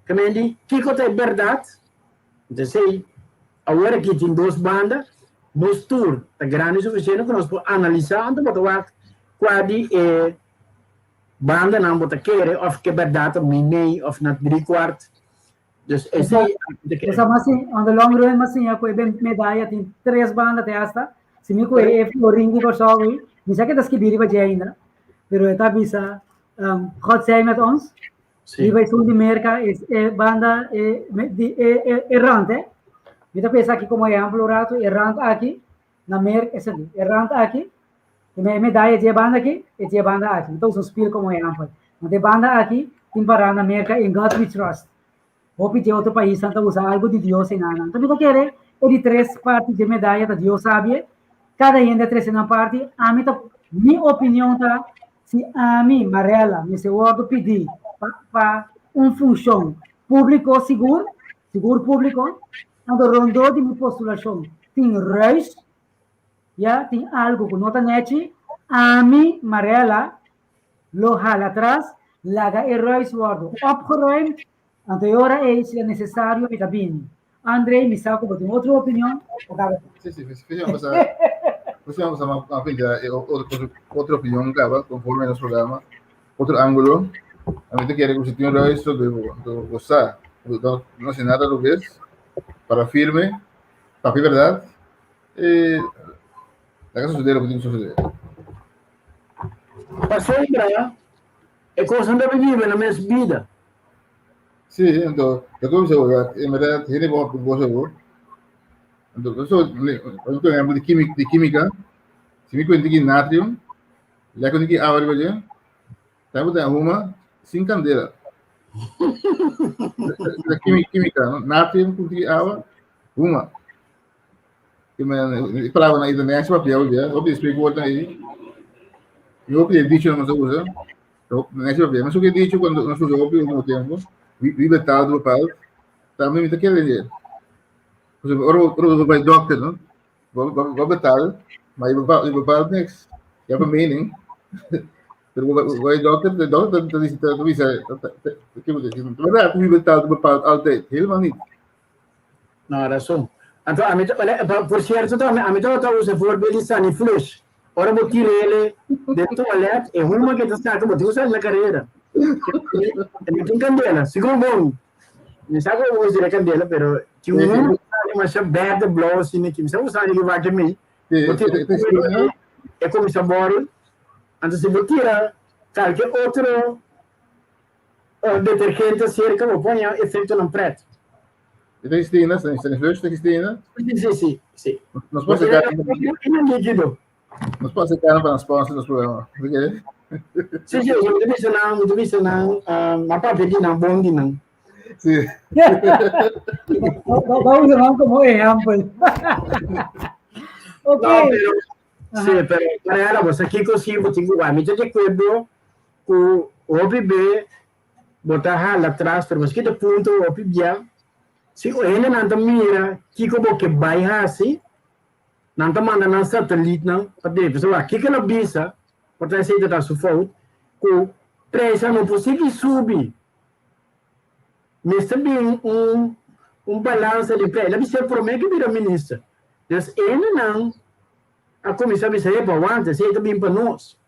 Que me diz, que é verdade? Então, sei, agora que tem 2 bandas, 2 tours, é grande o suficiente que nós podemos analisar, então, quase banda não bota querer, ou que é verdade, ou meio, ou na 3/4. Dus esse essa assim, on the long run, assim, a coisa medalha tem 3 bandas até esta. Se me coe o ring ko só aí, me sabe que das que biri ba ainda. Pero eta bisa hot say met ons. E vai sul de merca banda errante. Kita pensa aqui como é amplo rato, errante aqui na merca, essa ali, errante aqui. E medalha de banda aqui, e de banda aqui. Então são spil como é amplo. Mas de banda aqui, tem para na merca em God we trust. Ou pedir outro país, Santa usar algo de Deus em nada. Então, eu quero de 3 partes de medalha, que Deus sabe. Cada um de 3 na parte. A minha opinião tá, se a mim, Marela, me se ordo pedir para função público seguro público, quando rondou de minha postulação, tem reis, já tem algo que não está net, a mim, Marela, lo jala atrás, laga e reis ordo, opgeruimd. Anterior es necesario y también. André, me saco por otra opinión. Sí, vamos a pedir otra opinión, claro, conforme a nuestro programa, otro ángulo. A mí te quiere que usted tenga esto de gozar, no sé nada lo que es, para firme, papi, ¿verdad? La casa sucede lo que tiene que suceder. Para sempre, é coisa de viver na minha vida. Sí, entonces, yo como se vuelve, en verdad, tiene vos seguro. Entonces, eso, por ejemplo, de química, si me cuento que natrium, ya cuento que agua, ¿verdad? Tengo que uma sin candela. La química, ¿no? Natrium, cuento que agua, uma. Que me falava na internet, papel, ¿verdad? Eu explico outra aí. Eu pedi dicho não se usa. Nesse papel, mas o que dicho quando nós usamos ao mesmo tempo, libertado do papel, também me quer dizer. Por exemplo, agora vai doctor, não? Vou betal, mas o papel next. Ja, mening. Vai doctor, de doctor dat is dat is que moet ik zeggen. Maar dat betaald bepaald altijd, helemaal niet. Não, razão. Então, a mim, por certo, a mim está usando voorbeeld de flush. Ora, vou tirar ele de toalete, é uma que está como tu usa na carreira. Ele tem candela, segundo bom. Não sabe como usar a candela, pero que um mas é bad blow assim, que me sabe usar ele vai de mim. É como sabor. Então, se vou tirar qualquer outro detergente cerca, vou pôr efeito no preto. Cristina, está flush, Cristina? Sim. Nós podemos ficar. Líquido. Nós podemos ficar para sponsor dos programas. Sim, eu disse não, mas para pedir não, bom de não. Sim. Vamos usar como exemplo. Ok. Sim, para ela, você aqui consigo, tenho que me de acordo com o OPB, botar lá atrás, para você que de ponto o OPB, se o ele não mira, que como que vai assim, não manda na satélite não, para ver, pessoal, aqui que ela visa, para essa da sua foto, com pressa não possível subir. Mas também balanço de preço, ela precisa prometer que vira ministra. Mas ele não, a comissão precisa para o antes, ele também para nós.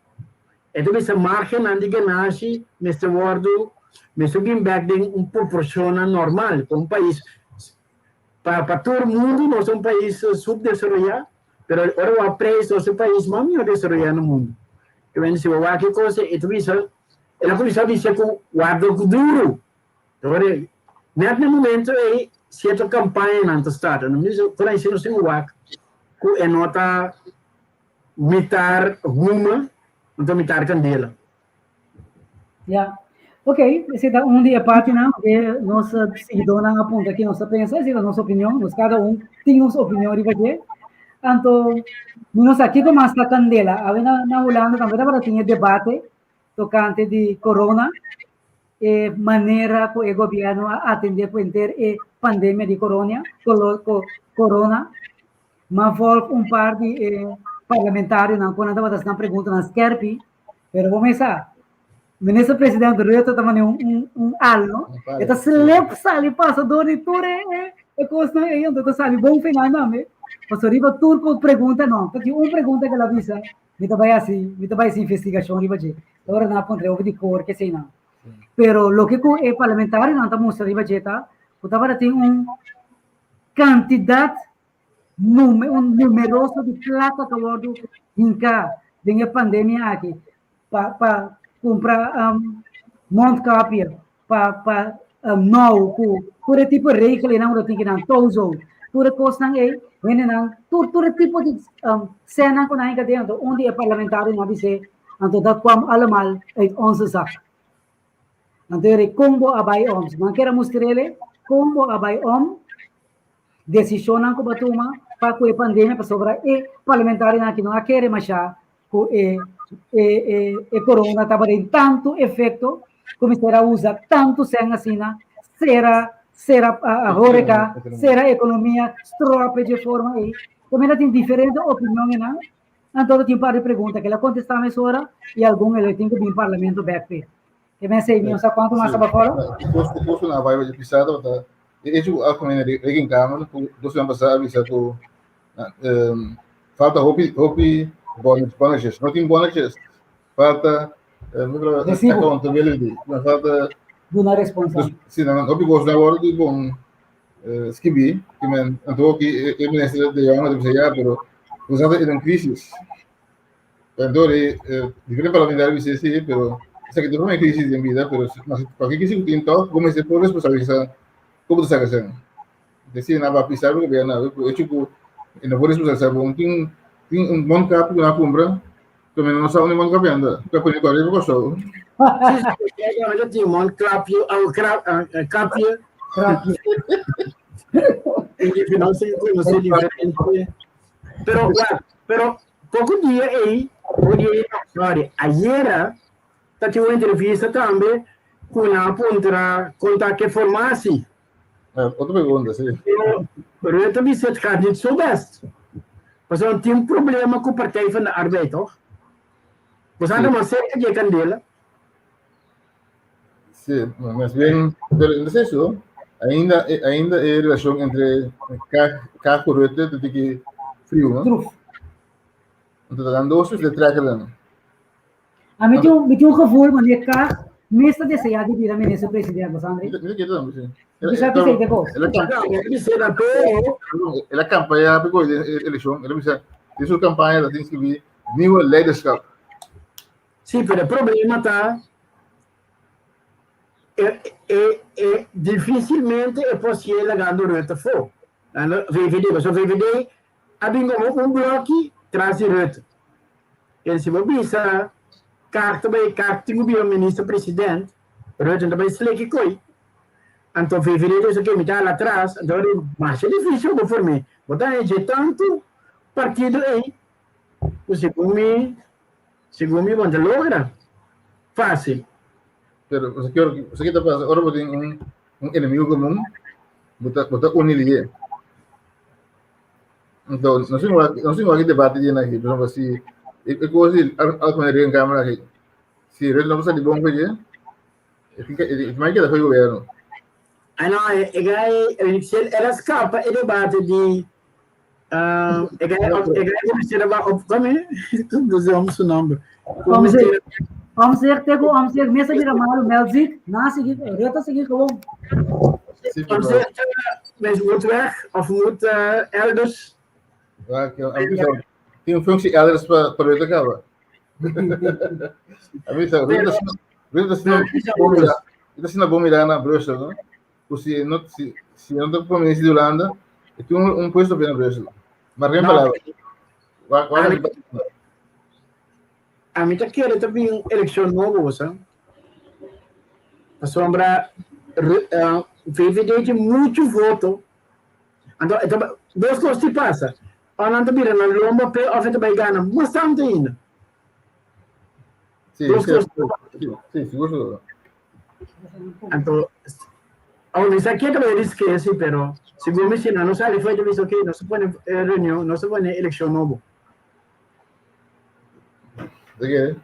Ele precisa marcar na ganagem, mas o wordo, mas o back de proporciona normal, para um país. Para todo mundo, nós somos um país subdesenvolvido, mas agora o preço é o país mais desenvolvido no mundo. Então, se eu acho que coisa, ela precisa dizer que o guarda duro. Agora, Net no momento aí, certa campanha na starta, no mesmo, por aí, se não se uak, que é nota mitar rumo, então mitar candela. Yeah. Ok, esse é um dia parte, não, porque nossa seguidora aponta aqui nossa pensa, essa é a nossa opinião, nós cada um tem nossa opinião, riba. Então, nós aqui como esta candela, a na Holanda também agora tinha debate tocante de corona, e maneira que o governo atender para ter a pandemia de corona, mas volta par de parlamentares não quando estava fazendo pergunta nas Kerpi, pero vamos começar. Ministro presidente Ruto também algo, então se leva sali passa doni ture e costa e então sali bom final não me passou riba turco pergunta não porque pergunta que ela visa me vai assim investigação riba de agora na ponte over de cor que sei não pero lo que é parlamentar não está mostrando riba de tá o tava tem quantidade numeroso de plata que eu inca dengue pandemia aqui para comprar Montcapia para não por tipo de rei que ele não tem que não tozo por coisa aí vem não por tipo de cena com aí que dentro onde é parlamentar não dizer então da como alamal é 11 sac então ele combo abai oms não quer mostrar ele combo abai decisão não que batuma para que a pandemia para sobrar e parlamentar não que não quer mais que corona estava tendo tanto efeito, como será usa tanto sem assim, será a hóreca, será a economia, estrope de forma aí. Como ela tem diferente opinião, né? Então, tem para pergunta que ela contestar mais hora e algum ele tem que vir para o parlamento back. Que me sei, não sabe quanto mais para fora? O curso na vibe de pisada, tá? Isso a comida de em câmara, dois anos passados, isso falta hopi bonuses, não tem bonuses, falta accountability, falta Dona responsável. sim, não hopi gosto agora de bom skibi, que men então que o ministro de Yama deve ser pero usando em crises, então diferente parlamentar dice sí, pero esa que tuvo una crisis en vida, pero para qué quise un tinto, como se puede responsabilizar, ¿cómo te sacas en? Decir nada pisar porque vean nada, hecho que no puedes responsabilizar, porque un buen capo una compra, que no sabe ni buen capiando, que pone con el costo. Eu tinha Montcapio, Capio, e não sei diferente. Pero pouco dia aí, olha, ayer tinha uma entrevista também com a ponta contar que farmácia. Outra pergunta, sim. Pero eu também sei que niet zo best. Mas não tem um problema com a Partij van de Arbeid, toch? Mas anda uma cerca de candela. Sim, mas bem, não sei se ainda é relação entre carro correto de que frio, não? Então, dando doces de trabalho. A mim tinha gevoel, maar je krijgt meestal de CIA die dan minister presidente, Sandri. Mira que também, sim. Você já pensei depois? Ela campanha pegou a eleição, ela disse, isso campanha ela tem que vir new leadership. Sim, mas o problema tá dificilmente é possível ganhar Rutte for. VVD, mas o VVD abbiamo um bloco traz Rutte. E se você bisa carta tem o ministro-presidente, Rutte também se lê que coi. Então, VVD isso que me dá lá atrás, então é mais difícil para mim. Botar de tanto partido aí, o segundo me manda logra. Fácil. Pero você que está passando, agora você tem inimigo comum, botar unir. Então, nós temos aqui debate de aqui, por exemplo, se eu gosto de algo em câmera aqui, se ele não precisa de bom coisa, mais que da foi o governo. Ano, ela escapa e debate de vamos o nome. Vamos ver mesmo vira mal, Melzik, nasce reta seguir como. Vamos ver, mas moet weg of moet elders. Tem functie elders para het acaba. A mim está, Rutte está sendo bom mirar na Bruxelas, não? pues si no te pones de Holanda, es un puesto bien preso. Mas en No, palabras, a mí te quiere también elección nueva, ¿sabes? A sombra, vive muito voto. Então, duas coisas que passam. A não mira na lomba, a frente vai ganhar bastante ainda. sí, Duas sí, coisas. sí, seguro. Então, a universidade que também esquece, pero se o ensina não sabe, foi de que não se pode reunião, não se pode eleição nova. ¿De qué?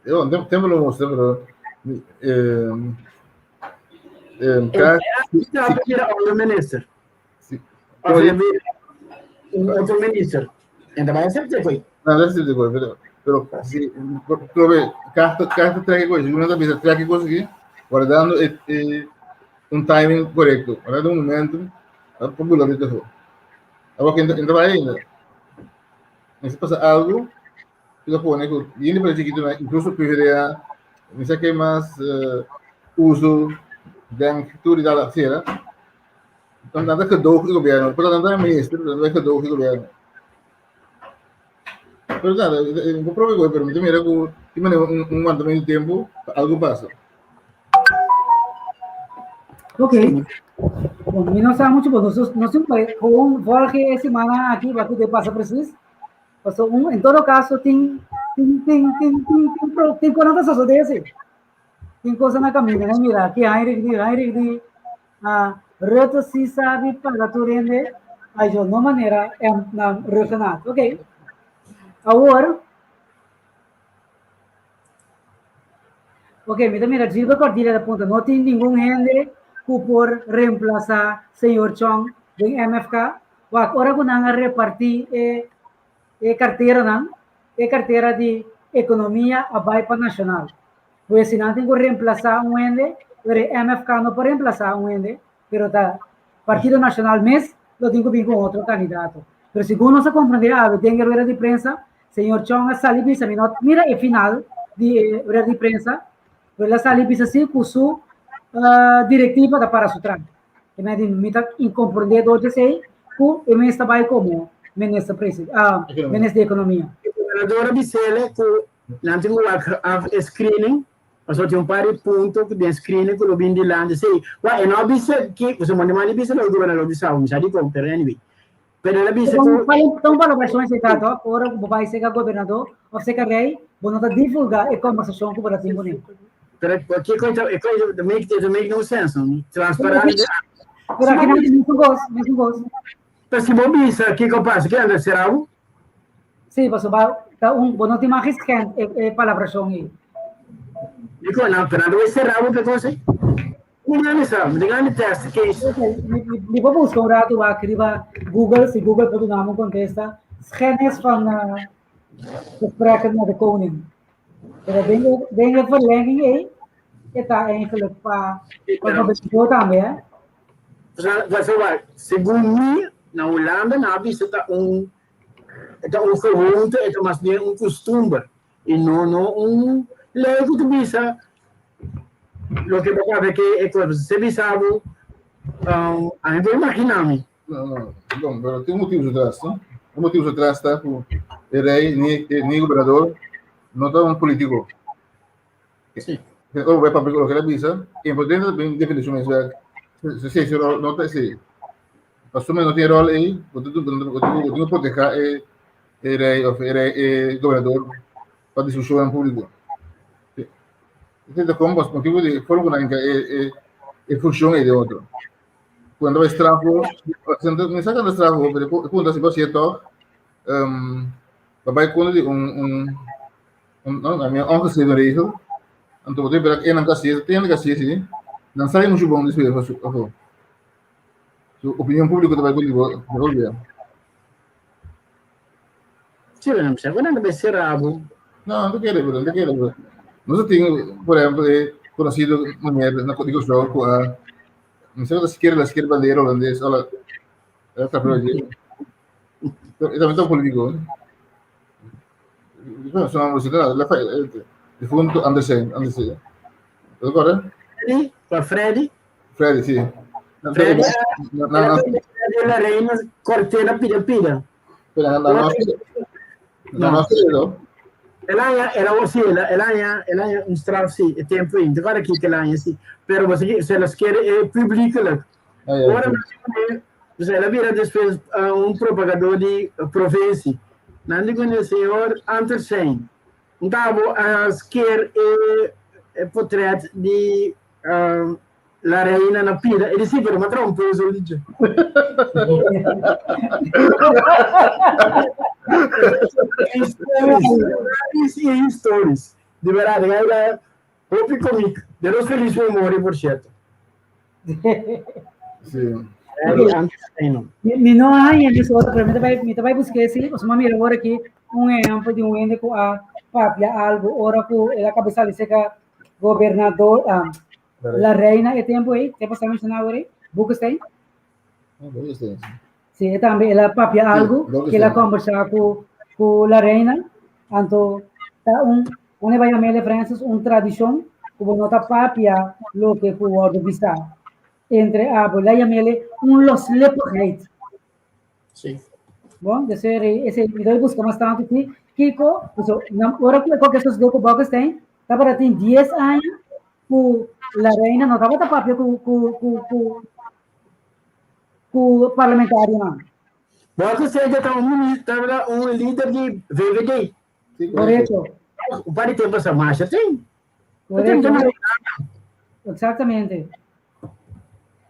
Yo, tiempo lo mostré, pero cada, Está a pedir ao ministro. sí, A ver, outro ministro. Então, vai aceitar, foi. no, no sé, pero sí, pero ve, cada trae cosas, uno también trae cosas aquí, guardando un timing correcto, guardando un momento, popular de todo. Ahora que entra ahí, se pasa algo, que lo pone, viene para chiquito, incluso preferiría, me saque más uso de arquitectura y de la sierra, tanto que do el gobierno, pero tanto ministro, tanto que do el gobierno. Pero nada, eu provo que permite mira que um mandamento de tempo algo passa. Ok. Bom, e não sabe muito bom. Nós com Jorge semana aqui, vai ter passa preciso. Passou em todo caso, tem conotação desse. Tem coisa na caminho, né? Mira, que Heinrich, reto se sabe para tu rende, aí de uma maneira é na regional, ok? Agora, ok, mira, Gilberto Cordilha da Ponta, não tem nenhum rende que por reemplazar senhor Chong do MFK, ou agora que não repartir carteira de economia a para nacional. Pois se não tem que reemplazar um ende, o MFK não pode reemplazar um ende, pero o Partido Nacional mesmo lo tem que vir com outro candidato. Pero segundo se compreender, tem que rueda de prensa, senhor Chong sali bisa mira e final de rueda de prensa, ela sali bisa se com sua diretiva da para sutran. E me dimita incompreender do que sei, que eu me estava como ministro de economia. Agora Bicele, que não tem o screening, mas só tem um par de pontos de screening que o bem de lá, sei, e não Bicele que você manda mais Bicele o governador de São, já digo, pero anyway. Pero ela Bicele então para versões de tato, agora o vai ser governador, ou ser rei, vou não divulgar a conversação com o Brasil bonito. Pero que coisa make no sense, transparente. Pero aqui não tem mesmo gosto. Mas se bom isso, o que passa? Que anda será o? Sim, você vai não tem mais que palavração aí. Digo, não, pero não vai ser algo que você. Não sabe, digamos teste que isso. Depois busca um rato, vai escrever Google, se Google pode dar uma contesta, schennis van gesprekken met de koning. Ben je verlenging aí? Het daar eigenlijk para o também, é? Você vai, segundo mim, na Holanda, na vista está gewoonte, é mais bem costume, e não lei que bisa, lo que pode ver que é que se bisavo, a gente imagina-me. Não, bom, pero tem motivos atrás, não? O motivo atrás está por rei nem governador, não está um político. Sim. Ou vai para o que ele bisa, é importante também definições, se não está assim. Assume não tem rol aí, o tu proteger rei ou governador para discussão pública. Então, como os motivos de forma que função é de outro. Quando vai estrago, me saca do estrago, mas quando se você toca, vai quando de não, a minha onde se vê isso, então você verá que não cassia, tem que ser assim, não sai muito bom desse jeito, opinião pública vai quando volver. Sim, não sei, quando vai ser algo. Não quero. Nós temos, por exemplo, conhecido mulher na código show com a não sei da esquerda bandeira holandesa, ela está por ali. Também tão político. Não, só uma música, ela faz de fundo Andersen. Agora? Para Freddy? Freddy, sí. Freddy, No, la reina cortena pida. pero no, Ela aussi, ela um straf sim, tempo in. Agora aqui que ela sim. Pero você se elas querem publicamente. Agora você ela vira depois propagador de província. Não digo o senhor Andersen. Então, as quer portrait de la reina na pira. Ele sim, pero matra peso ali. Stories. De verdade, ela é comigo. De los feliz memória, por certo. Sim. Me não há em isso outra para me vai buscar se os mami agora aqui exemplo de ende com a papia algo ora com a cabeça de seca governador la reina e tempo aí que passamos na hora Bukenstein sim também ela papia algo que ela conversa com la reina anto tá onde vai a mele Francis tradição como nota papia lo que por vista entre a bola e a mele los lepogeit. Sim. Bom, esse video busca mais tanto que Kiko, agora que qualquer coisa que o tem, tá para ter 10 anos com a reina, não estava papel com parlamentar não. Você seja um líder de VVD. Correto. O pai tem essa marcha, tem? Correto. Exatamente.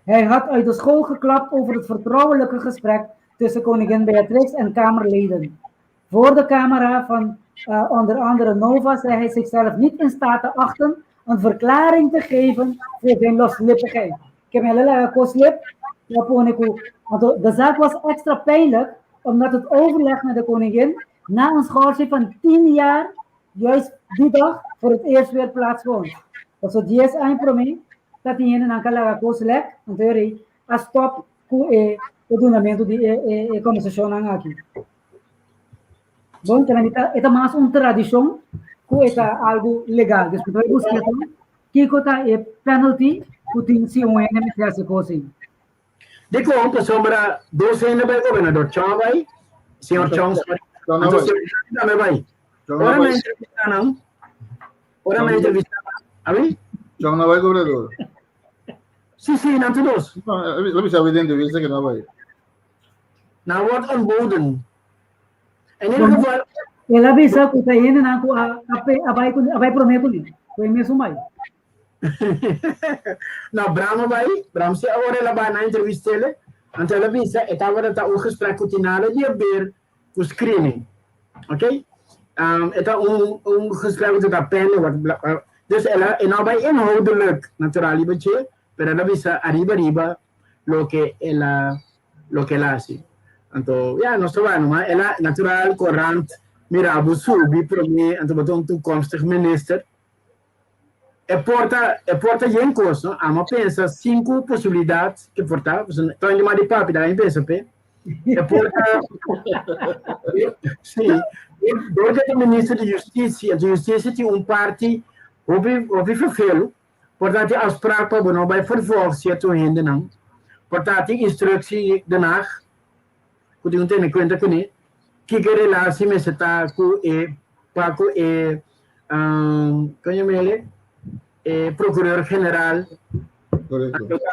Hij had uit de school geklapt over het vertrouwelijke gesprek tussen koningin Beatrix en Kamerleden. Voor de camera van onder andere Nova zei hij zichzelf niet in staat te achten een verklaring te geven voor zijn loslippigheid. Ik heb een koslip. De zaak was extra pijnlijk omdat het overleg met de koningin na een schorsing van 10 jaar juist die dag voor het eerst weer plaatsvond. Dat is 10 anos para mim. Tá tendo naquela coisa lá, então a stop com o donamento de conversação aqui. Bom, então é mais tradição que é algo legal. Depois vai buscar que é penalty que tem se me faz coisa. De como sombra 12 anos vai governador Chong vai, senhor Chong, também vai. Ora me entrevista não? Ora me entrevista, abi? Chong não vai governador. Sim, não todos. Não, bisa evidente entrevista que não vai. Now what on Bowden? And then what? Ela bisa que tá indo na vai prometo ali. Foi mesmo mais. Não, Bram se agora ela vai na entrevista ele, então ela bisa estava dando gesprek com Tinala de ver o screening. OK? Eta gesprek met de pen dus ela não vai inhoudelijk naturalmente, pero ela bisa arriba lo que ela hace. Então, não se vai, não é? Ela natural corrente, mira, abu subi para mim, então botou um toekomstig minister. É porta em coisa, ama pensa 5 possibilidades que porta, então ele mais de papi daí pensa pe. É porta sim, dois do ministro de justiça tem parte ouvi felo, portanto as praça não vai vervolgen se tu ainda não. Portanto instructie daarna que não tem conta com ele, que relação me está com Paco procurador-geral,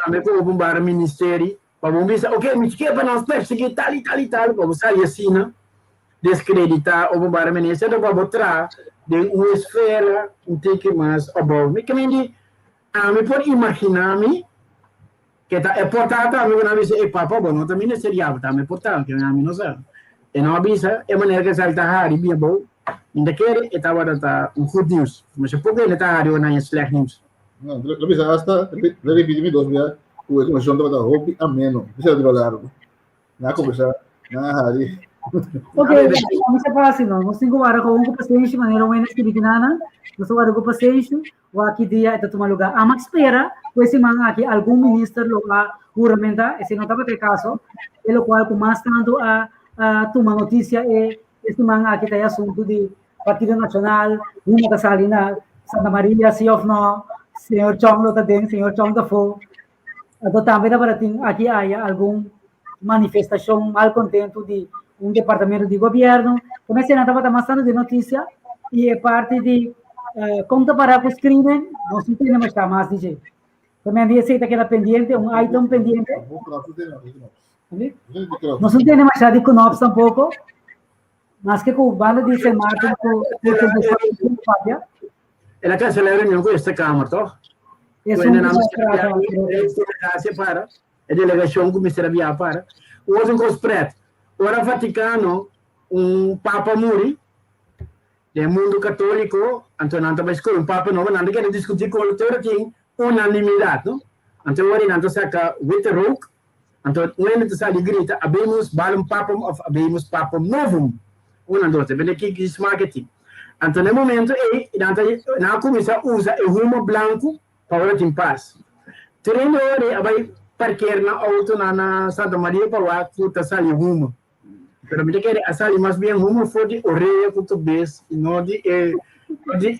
também com o bombar ministério, para o ministério, ok, me esquece para nós perseguir tal e tal, como sai assim, não? Descreditar o bombar ministério, para botar de uma esfera, que mais above. Me que me pode imaginar-me, que é portado, a mim não avisa, papa, bom, não também não seria, também portado, que a mim não sabe. E não avisa, é maneira que salta hari, bem bom. Ainda quer, estava dando good news. Mas por que ele está hari ou não é slecht news? Não, lo bisa hasta, le repito dos días, o comisión de trabajo hopi ameno, bisa de lo largo. Na conversa, na hari. Ok, vamos separar assim, não. Nós temos agora com um paciente, maneira uma escritinana, nós agora com o paciente, o aqui dia está tomando lugar. A mais espera, com esse man aqui, algum ministro local juramenta, esse não estava ter caso, pelo qual com mais tanto a tomar notícia esse man aqui tem assunto de Partido Nacional, uma Salina, Santa Maria, sim ou não, senhor Chong lo também, senhor Chong da Fo. Então, também para aqui há alguma manifestação malcontento de departamento de governo. Comecei a estar passando de notícia e é parte de conta para os crimes, não se entende mais de jeito. Também havia aceita que era pendente, item pendente. Não se entende mais de Conopes tampouco, mas que o bando de San Martin, ela cancelou a reunião com esta Câmara, tá? isso é para a delegação que Mr. Abia para. Hoje com os pretos. Ora Vaticano, Papa Muri, do mundo católico, então não estava escolhendo Papa novo, não quer discutir com o doutor aqui unanimidade, não? Então agora não saca Witterhoek, então não está de grita, abrimos balum Papa, abrimos Papa novo, dote, bem aqui que é marketing. Então no momento não começa a usar o rumo branco para o paz. Treino hora vai parquear na auto na Santa Maria para lá que está saindo rumo. Pero me quer a sair mais bem rumo foi de orelha com tubes e não de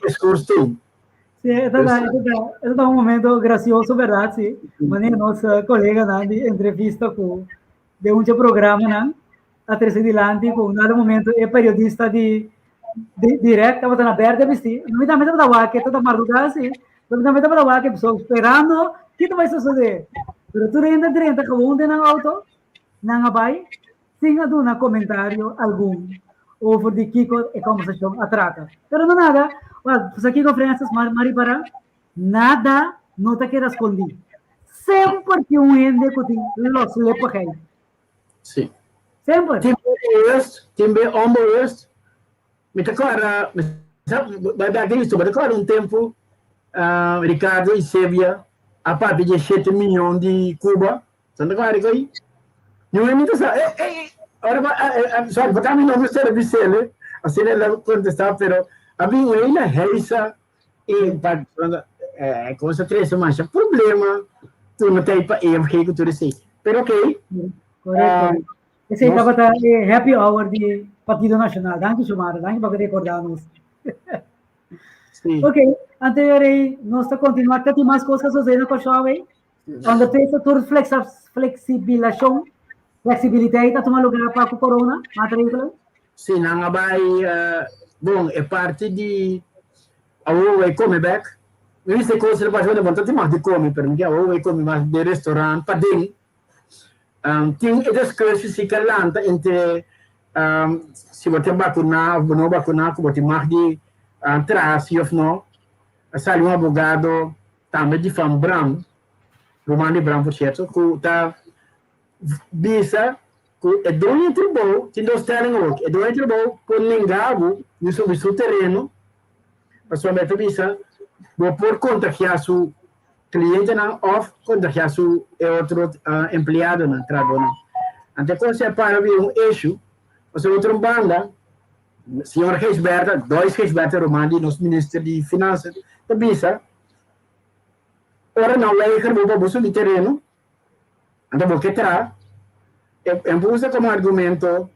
escorço. Sim, é um momento gracioso, verdade, sim. Mas nossa colega na entrevista com de um programa na a terceira dilante com no momento é periodista de direto, estava na aberta vestir. Não me dá medo da vaca, toda madrugada assim. Não me dá medo da vaca, pessoal esperando o que vai suceder. Pero tu ainda direita com na auto, não vai, sem aduna comentário algum over de Kiko a conversação atrata. Pero não nada, pues aqui conferências Mari para nada não te queira esconder. Sempre que ende que los lepa cai. Sim. Sempre. Timbe West. Me declara, vai dar isso, mas declara tempo, Ricardo e Sérvia, a parte de 7 milhões de Cuba, então declara aí. Não é muito ora, só para mim não gostar de ser, assim ela contestar, pero a mim ela reisa e para coisa três mas problema, tu não tem para eu que tu sei, pero ok. Correto. Esse estava happy hour de Partido Nacional. Danke, Sumara. Danke por recordarmos. Ok. Anterior, nós continuamos a ter mais coisas fazendo com a chave. Quando tem essa tour flexibilidade, a tomar lugar para o corona, matrícula? Sim, não vai. Bom, é parte de. A vai comer back. Eu disse que você vai fazer vontade mais de comer, porque a vai comer mais de restaurante, para dentro. Tem essas coisas que se calanta entre se você vacinar ou não vacinar, que você mais de trás, ou não, sai um advogado também de fama branco, Romani Branco, por certo, que está bisa que é dono de tribal, tem dois terrenos, é dono de tribal, por ninguém, no seu terreno, a sua meta bisa, vou por contagiar seu cliente não off contagiar seu outro empregado na trabalho. Então quando você para ver issue, você outra banda, senhor Reisberta, dois Reisberta Romani, nosso ministro de finanças, da bisa, ora não vai que vou buscar de terreno, então vou que terá, usa como argumento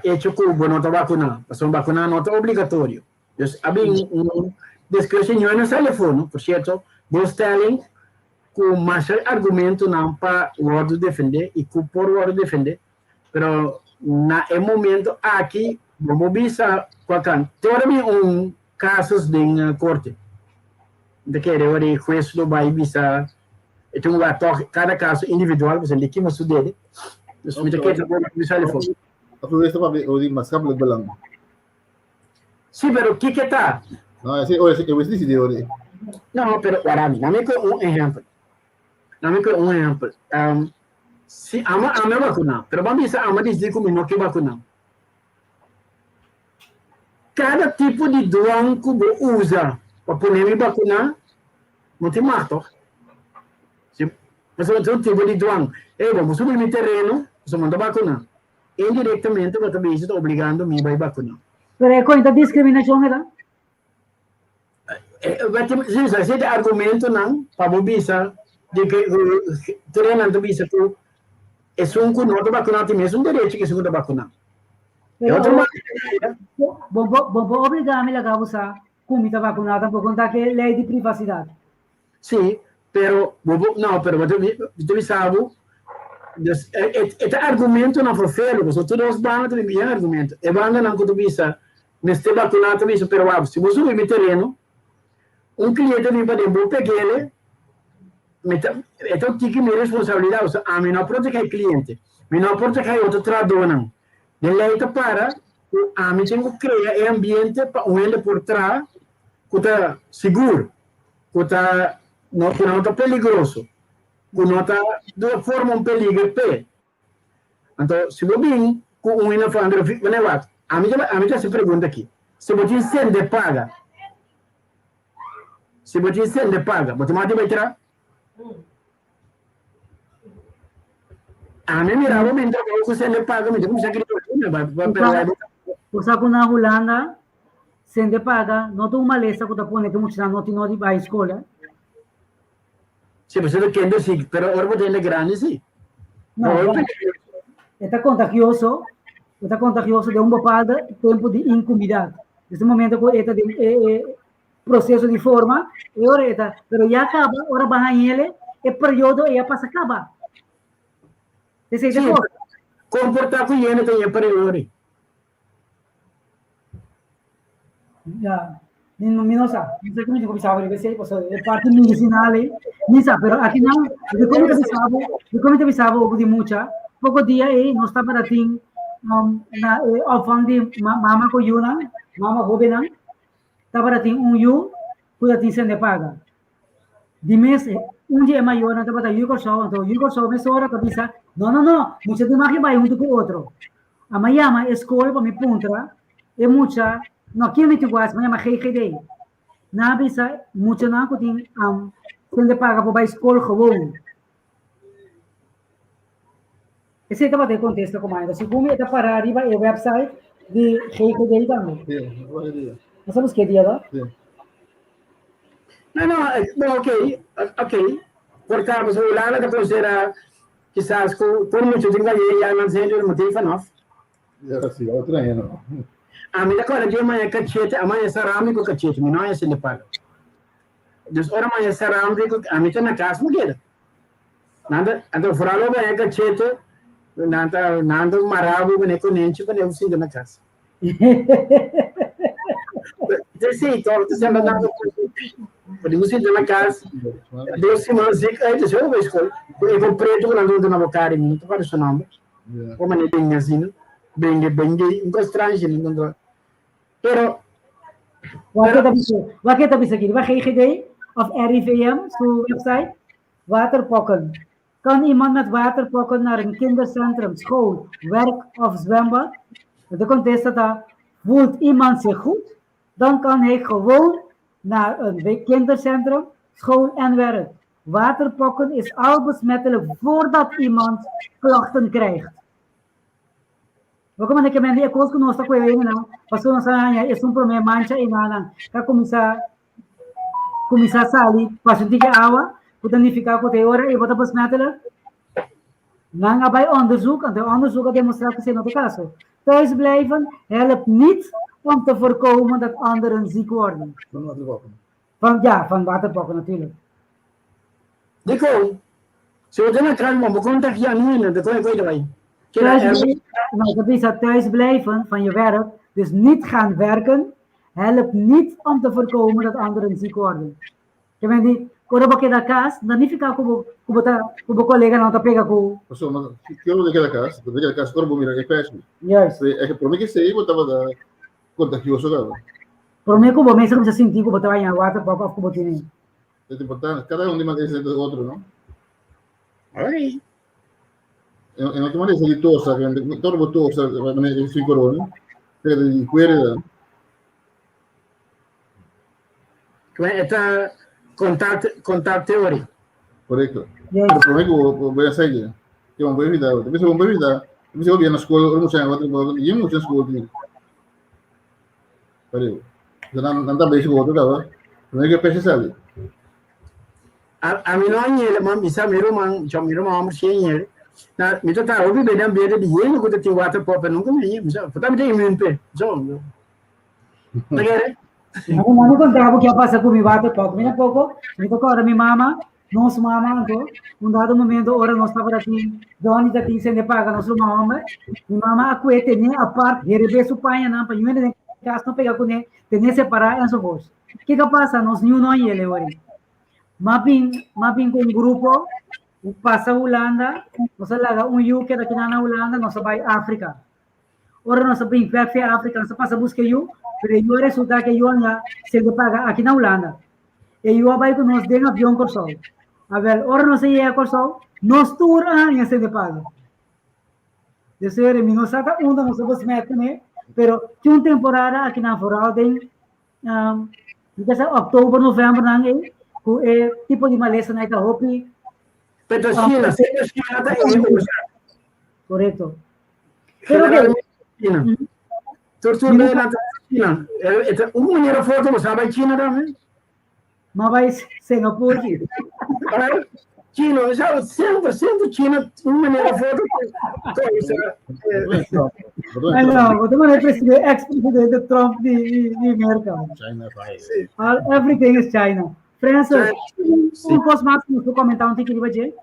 hecho que não está vacunado, mas vacunar não está obrigatório. Então, havia discussão no telefone, por certo, vos telling com mais argumento não para o outro defender e com por o outro defender, pero na momento aqui vamos ver qualquer tem casos de corte de que o juiz do vai visa então vai tocar cada caso individual você de que mas dele então me que no telefone aproveita para ver o de mais rápido balang. Sim, pero que está No, eu decidi hoje. Não, pero para mim, não me que exemplo. Se ama vacunar, pero vamos dizer ama dizer como não que vacunar. Cada tipo de doença que você usa para poder vacunar, não tem mato. Se você tem um tipo de doença, vamos subir no terreno, você manda vacunar. Indiretamente, você está obrigando me a vacunar. Pero é coisa de discriminação, né? Esse argumento não para bisa de que treinando bisa que é um que não está vacunado mesmo um direito que se não vacunar. Vou obrigar a me lagar você como está vacunada por conta que lei de privacidade. Sim, pero você sabe, este argumento não foi feio, porque todos os bancos têm bem argumento. E banda não que tu visa, neste vacunado visa, pero se você subir no terreno, cliente vem para dentro, peguele, então tem que minha responsabilidade, a mim não proteger o cliente, me não proteger outro trabalho, de leite para, a mim tenho que criar ambiente para o ele por trás, que está seguro, que não está peligroso, que não está de forma peligro pé. Então, se eu vim com um ino falando, a mim já se pergunta aqui, se você incende paga, você mata vai tirar? A mim mirava, me entregou que você lhe paga, me deu um sacrifício, Usa ko na Holanda, sende paga, não tem uma lesa que tá pondo que muitos não tem de vai escola. Se você não quer dizer, pero agora você é grande, sim. Não, está contagioso de uma paga tempo de incomodidade. Nesse momento que está de processo de forma, e ora está, pero já acaba, ora vai ele, é período e já passa acaba. Esse é o comportar com ele tem período. Ya, no sé cómo se comienza a ver, es parte medicinal, pero aquí no, yo como te avisaba, de mucha, poco día, no está para ti, na ofan de mama ko yuna, mama joven, está para ti yu, cuida ti se le paga. Dime, un día mayor, no está para yugo show, me sobra, cabeza, no, mucha de magia va junto con otro. A Miami, escola, para mi punta, es mucha, no, aqui não te gosta, mas é uma GGD. Na bisa, muito não que tem quando paga para a escola gewoon. Esse é o contexto como ainda. Se como está para arriba é o website de GGD também. Sim, nós sabemos que dia lá? Não, ok. Portanto, o Lala da considera quizás com muito de ganhar já não sei o motivo não. Já sim, outro ano. A mim agora dia amanhã cachete, amanhã sarami com cachete, mas não é assim de paga. Dus ora amanhã sarami com a mim tá na casa mulher. Nada, então fora amanhã cachete, nada marabu com nente com eu sim na casa. Sim, então você anda dando podemos ir na casa. Deus se manzica, aí deixa eu ver escola. Eu vou preto quando ando na boca em muito para o seu nome. Como ele tem assim, bem, um estrangeiro, não. Pero Wat kita bisa gini, wat GGD of RIVM, zo'n website, waterpokken. Kan iemand met waterpokken naar een kindercentrum, school, werk of zwembad? De contest dat voelt iemand zich goed, dan kan hij gewoon naar een kindercentrum, school en werk. Waterpokken is al besmettelijk voordat iemand klachten krijgt. Como que me coisa que nós está com ele não, passou nossa área é problema mancha e nada, tá começar a sair, passou de água, pode danificar com teoria e botar para smetela. Não vai onderzoek, en de onderzoek demonstreert que não é caso. Thuis blijven helpt niet om te voorkomen dat anderen ziek worden. Van waterpokken. Van waterpokken natuurlijk. Dico, se você não traz uma contagiar não, depois vai daí. Thuis blijven van je werk, dus niet gaan werken, helpt niet om te voorkomen dat anderen ziek worden. Je bent niet, quando você da casa, não nem ficar com o colega não tá pega com. Passou, mas que eu daquela casa, todo mundo mira que fecha. Yes. É que por mim que sei, eu tava da contagioso cara. Por mim como mesmo você sentir como tava em água, para como tinha. É importante, cada um de manter do outro, não? Aí. Eu não tenho mais tosa, todo mundo tosa, vai manejar esse corona. De cuerda. Esta contact teoria. Correcto. Pero por mí voy a hacer que me voy a evitar. También se voy a evitar. También se voy a en la escuela, no sé, yo mucho en escuela. Pero no tan bem otro cara. Não é que peixe sabe. A mim não é ele, mas bisa miro man, já miro man amor cheio ele. Na, me tá ouvindo bem ambiente de ele, quando tem water pop nunca me ia, bisa. Tá me tem imun pe. Já. Tá querendo? Não contava o que ia passar com o water pop. Me pouco, me tocou a minha mama, nós mamando, dado momento, ora nós estava aqui, Doni da tinha se paga, nós mama, e mama a cuete, nem a parte, de rebe su panha, não, para eu nem caso não pegar com ele, tem separar essa voz. O que passa? Nós não ele, ora. Mapping com grupo, passa Holanda, nós laga UK daqui na Holanda, nós vai África. Ora nós bem perto da África, nós passa busca eu, pero eu resulta que eu anda se paga aqui na Holanda. E eu vai com nós dentro avião corso. A ver, ora nós ia corso, nós tour anos se paga. De ser mi nós saca onda nós vamos meter, né? Pero que temporada aqui na Foral tem outubro, novembro nangue, com tipo de maleza na hopi. Pero China, sempre China tá aí, correto. Pero que China. Tortura bem na China. Maneira foto, você sabe China também? Mas vai Singapura. China, já 100% China, maneira foto. Não, você não é presidente, ex-presidente Trump de América. China vai. Everything is China. França, posso mais comentar um pouquinho de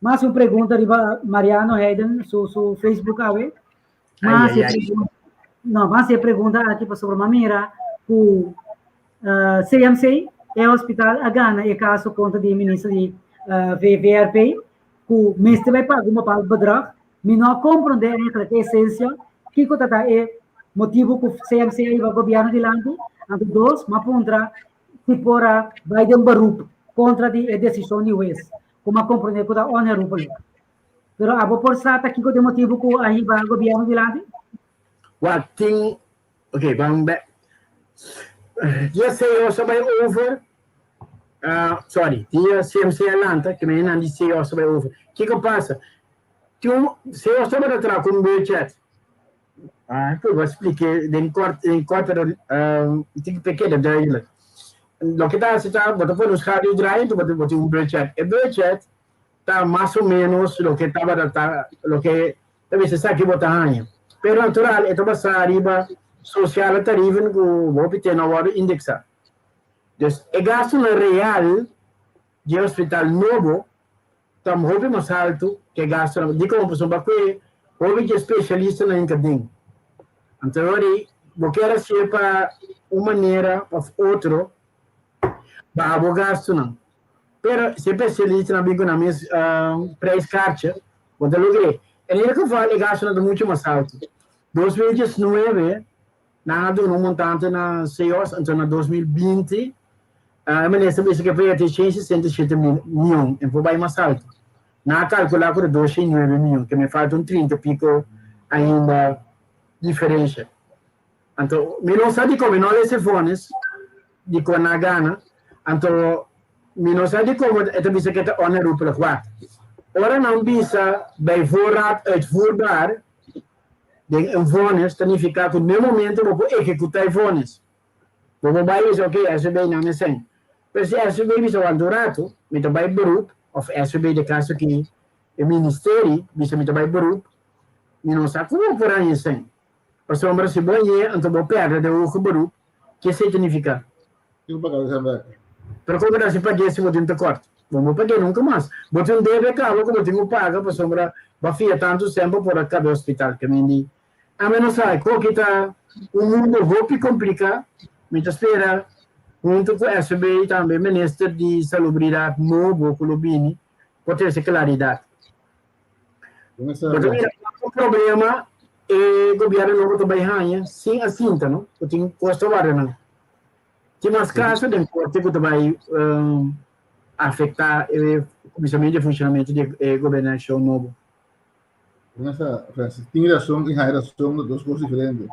mais uma pergunta de Mariano Hayden no Facebook aí. Mas a pergunta aqui sobre uma mira o CMC é o hospital a Gana é caso conta de ministro de VVRP o mestre vai pagar uma para bedrag mas não compreender a essência que é motivo que o CMC vai governo de lando ante dois mas contra se pora vai de beroep contra a decisão de juiz como compreender que a honra rupalo pero abo por sata que o motivo que aí vai governo de lando what thing okay vamos back just say also by over sorry dia CMC Atlanta que me não disse also by over que passa tu se also by tra com o chat eu vou explicar em corta tem pequena daí lo que está se está botando os rádios drive tu botou um chat chat tá mais ou menos lo que estava lo que talvez se sabe que botar aí pero natural ito basta arriba social tarifin ko wopite na wado indexa dus e gasto na real de hospital novo tam hope mas alto que gasto na di ko po ba ko hope que especialista na encading anteriori boquera se para uma maneira of outro ba abo gasto não pero se especialista na bico na mes price caixa quando logrei ele que fala gasto na muito mais alto 2019 nada um montante na CEOs então na 2020 a ministra disse que foi até 167 milhões e foi bem mais alto na calcular por 209 milhões que me faltam 30 pico ainda diferença então me não sabe como não lhe fones de com na Gana então me não sabe como é também que é honor para quatro ora não bisa bij voorraad uitvoerbaar de vonnis significa que no momento vou executar vonnis vou vai dizer ok SB não me sem mas se SB bisa wandurato me vai beroep of SB de caso que o ministério bisa me vai beroep me não sabe como por aí sem a sombra se banhe então vou perder de o beroep que significa Eu vou pagar essa pero como não se pague se vou tentar corto vamos pagar nunca mais bote um deve cabo como tenho paga para sombra vai ficar tanto tempo por cada hospital que me diz a menos sai que está mundo muito complicado me espera junto com o SB também ministro de salubridade novo Colubini pode ter essa claridade o problema é o governo novo também ganha sem a cinta não porque tem custo variável tem mais casos de corte que vai afetar o começamento de funcionamento do governação novo. Nessa, Francis, tem razão e razão de duas coisas diferentes.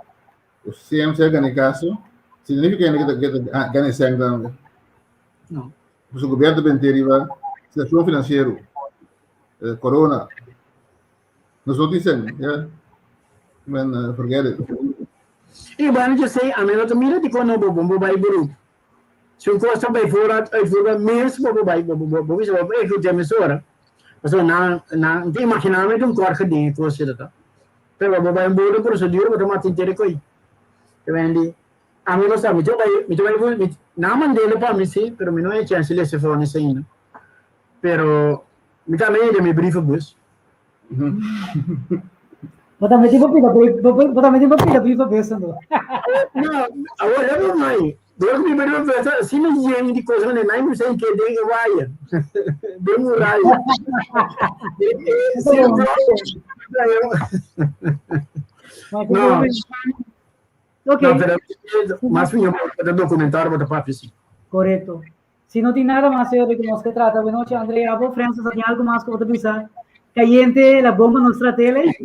O CMC ganha caso, significa que ganha sangue também. Não. O governo também deriva situação financeira, corona. Nós não dizemos, yeah? Man, forget it. E bom, eu sei, a menos mira de quando o bombo vai buru. Se um costa vai fora, mesmo bombo vai, bombo isso vai que o tema sora. Mas não tem imaginar que um corpo de coisa tá. Pero bombo vai embora procedura para tomar inteiro coi. Eu vendi. A menos sabe, me vai não mandei para mim sim, pero me não é chance de se for nesse ainda. pero me também de me brievenbus. Bota me tipo pila brief pensando. Não, agora não vai. Deu que me brievenbus, assim me dizem de coisa, né? Nem sei que tem que vai. Bem muralha. Não. Ok. Não, mas minha documentário bota para assim. Correcto. Si no tiene nada más, yo reconozco que trata. Buenas noches, Andrea. ¿Vos, Francis, tiene algo más que vos pensar? Caliente la bomba en nuestra tele.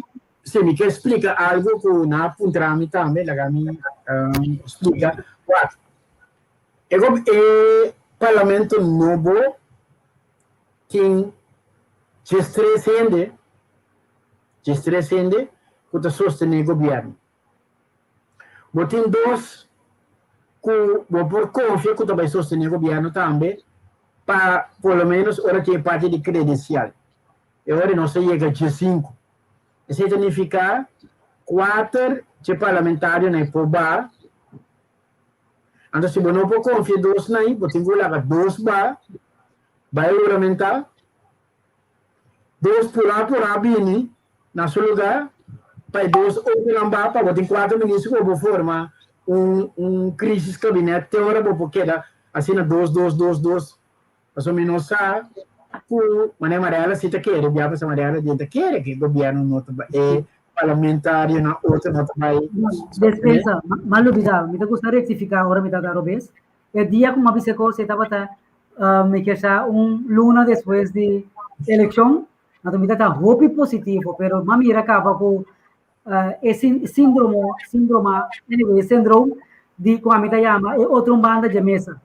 Se me quer explicar algo que na puntrami também, lá me explica. É parlamento novo que se estressende que está sostener o governo. Tem dois que vou por confia que vai sostener o governo também, para pelo menos hora que é parte de credencial. E hora não se chega a 5. Isso significa 4 de parlamentários na Ipoba. Então, se você não pode confiar dois na Ipoba, você tem que levar 2 vai oramentar, 2 por lá, bini, na seu lugar, para 2 outros lá, para você 4 ministros que vão formar crise gabinete, tem hora para quedar assim, 2, mais ou menos, sabe? Mas a Mariela se te quer, já para a Mariela gente quer que o governo não é parlamentário na outra não vai. Despensa, mal olvidado. Me gusta rectificar ahora me da vez. El día como avise que se estaba me queda luna después de elección, na tomita está hope positivo, pero mami era acaba com esse síndrome de como a mim chama é outra banda de mesa.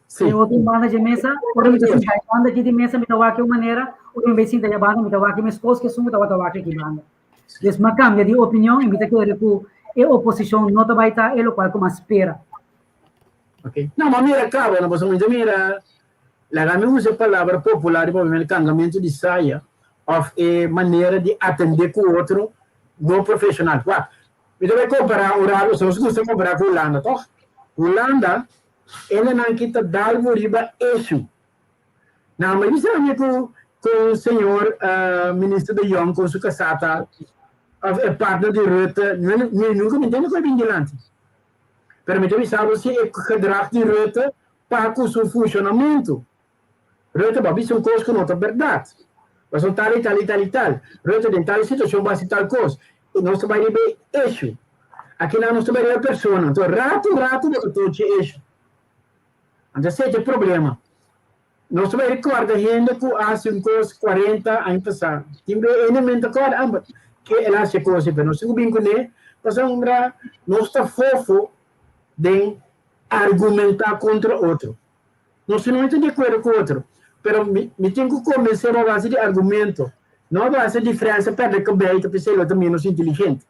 Sim. É outra banda de mesa, por exemplo, se a banda aqui de mesa me dá aquela maneira, ou em vez de a banda me dá aquela minhas coisas que são me dá aqui banda. Então, uma cambia de opinião, e me dá que a oposição não vai estar, é o qual como espera. Ok. Não, mas mira, acaba, não posso muito mira. Lá me usa a palavra popular para o encangamento de saia, of maneira de atender com o outro no profissional. Me vai comparar o horário, se você gosta comparar com a Holanda, tá? Holanda, ela não quita dar o riba eixo. Não, mas isso é com o senhor ministro de Jong, com sua casata, é parte de Rutte, nunca me entendo com o vigilante. Pero me também sabe se é gedrag de Rutte para com seu funcionamento. Rutte, babi, são coisas que não é verdade. Mas tal. Rutte, em tal situação, vai ser tal coisa. E nós trabalhamos bem eixo. Aqui não nós trabalhamos a pessoa. Então, rato, eu estou de eixo. Então, esse é o problema. Nós trabalhamos a gente que há 40 anos passados. Tem elemento agora, que ela se coisa, mas nós estamos bem com ele, nós estamos fofo de argumentar contra outro. Nós não estamos de acordo com outro. Pero me tenho que convencer a base de argumento. Não a base de diferença para que o beito seja menos inteligente.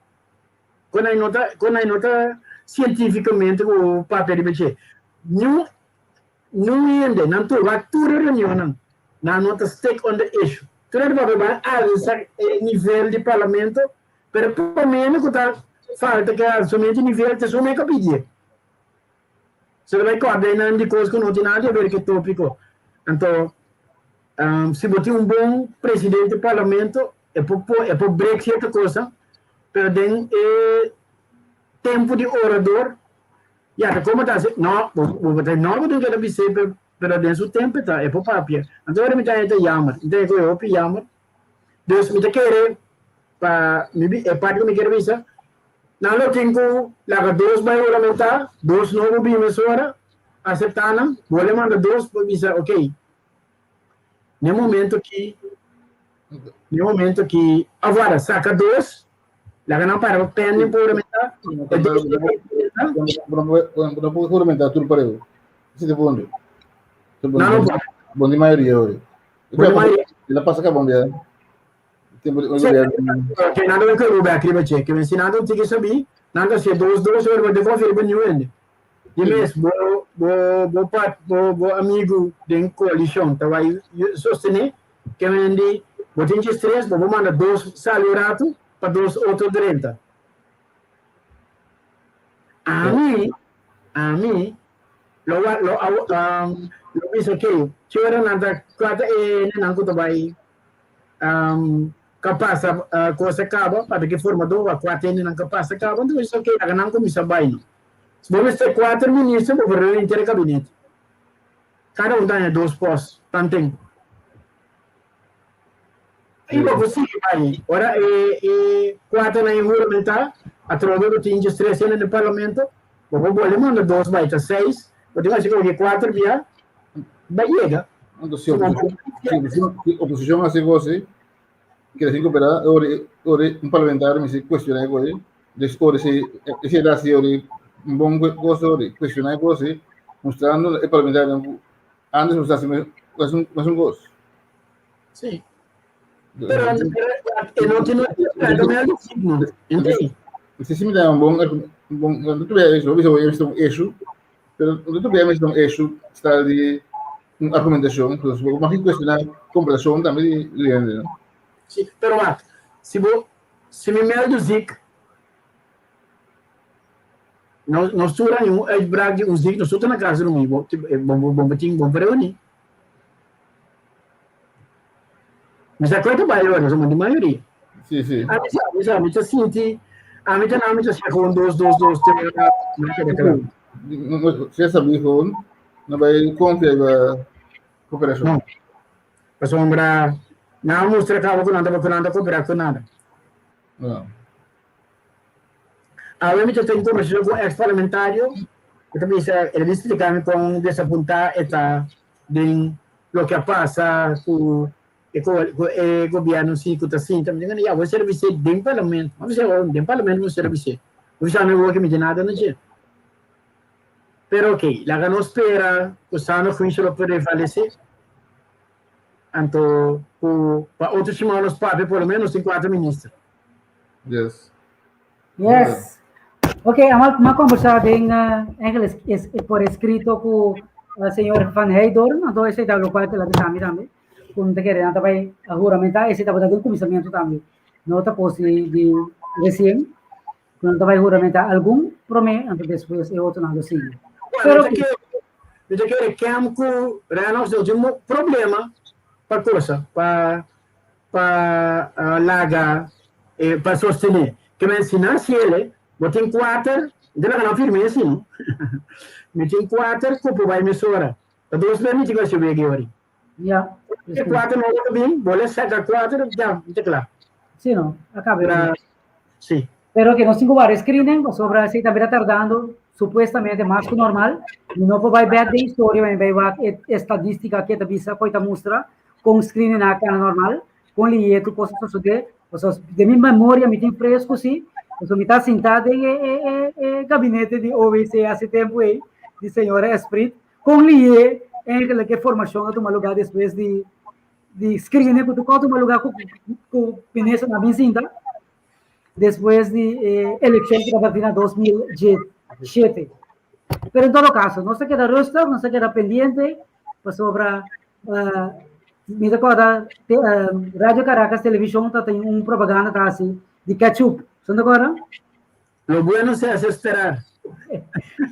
Quando a nota cientificamente o papel de mexer, não ainda, não tu vai tudo reunião, não nota stake on the issue. Tu não vai alcançar nível de parlamento, pero pelo menos que falta que somente nível de somente que pedir. Você vai coordenar de coisas que não tem nada a ver com o tópico. Então, se você tem bom presidente do parlamento, é para break certa coisa, mas tem tempo de orador, e até como está, não tem que dizer, mas dentro do tempo é para papel. Então, eu me dá essa chama, então eu chamo, Deus me quer, é parte que me quer dizer, não eu tenho, lá 2 vai oramentar, 2 não vou vir hora, aceitar, vou mandar 2 para dizer, ok. No momento que agora saca 2, lá não para o pêndulo por aumentar. Não pode aumentar tudo para eu. Isso é bom. Não. Bom de maioria hoje. Ele passa com a bomba. Tem que nada que eu vou aqui para check. Que me ensinado tem que saber. Nada se 2 eu vou conferir para new end. E mesmo bo amigo de coalição tá vai sostener que vende botem de stress vou mandar 2 salário para 2 outros 30 a mim lo bisa que chora nada quatro não que vai capaz coisa acaba para que forma do quatro não capaz acaba então isso que não comissa bem vamos ter quatro ministros para o inteiro gabinete cada tem dois postos tanto e você vai ora quatro na regulamentar a troca do tinha três no parlamento vamos boleh mana dois vai ter seis eu acho que quatro via vai chegar Então, se a oposição assim você que assim cooperar ore um parlamentar me se questionar com ele depois se dá se ore um bom coisa ore questionar com você mostrando o parlamentar antes não está mais um gosto sim pero não tinha também signo entende se me dá bom quando tu vês isso eu estou isso pero quando tu vês isso está de argumentação então vou mais questionar compreensão também de né sim pero se me meldo zic não sura nenhum é brag um zic não sou na casa no meu bom para unir mas a coisa maior nós somos de maioria sim a mim já senti a mim já chegou dois se essa bicho não vai confiar na cooperação não a sombra não mostra que com nada cooperar com nada não a mim já tem conversação com ex-parlamentário eu também ele explica-me com desapontar eta de lo que passa com o governo sim que está assim também já vou serviço dentro do parlamento vamos dizer dentro do parlamento não serviço eu já não vou que me de nada não tinha pero ok lá não espera o sano juízo lo puede falecer então para outros chimanos papel pelo menos tem 4 ministros yes okay uma conversa bem inglês por escrito com o senhor Van Heydorn então esse é o qual que lá também quando quer nada vai juramentar esse estava dando comissamento também não está possível de recém quando vai juramentar algum promete então depois é outro nada assim pero que campo Renault tem um problema para coisa para largar para sostener que me ensinar se ele botem 4 de lá não firme assim me tem 4 que vai me sobra dois permite que eu chegue agora yeah 4 não bem boleh sacar 4 já está claro sim não acaba sim pero que nos 5 bar screening sobre assim também tardando supuestamente mais que normal não vai ver de história vai ver estadística que também se pode mostrar com screening na cara normal com lieto coisas suceder de minha memória me tem fresco sim eu me está sentado em gabinete de OVC há tempo aí de senhora Esprit com lieto em que formação a tomar lugar depois de screening que tu conta tomar lugar com penesa na benzinda depois de eleição que estava vindo em 2017. Pero en todo caso, no se queda rostro, no se queda pendiente, pues sobre, me recorda, Radio Caracas Televisión tem propaganda tá assim, de ketchup, ¿son de acuerdo? Lo bueno se hace esperar.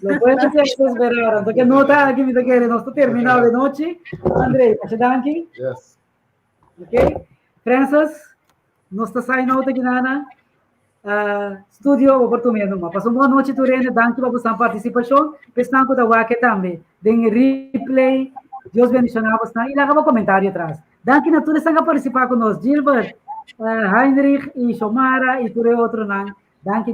Lo bueno se hace esperar, entonces no está aquí, me queda, no está terminado de noche. Andrei, ¿te danki? Yes. Ok? Francis, no está saindo aqui nada. Studio oportunidade numa. Passou boa noite, Turene. Danke para sua participação. Pensando da Wake também. Den replay. Deus bendiga você. E lá acaba comentário atrás. Danke na todos que participar conosco. Gilbert, Heinrich e Shomara e Ture outro não. Danke.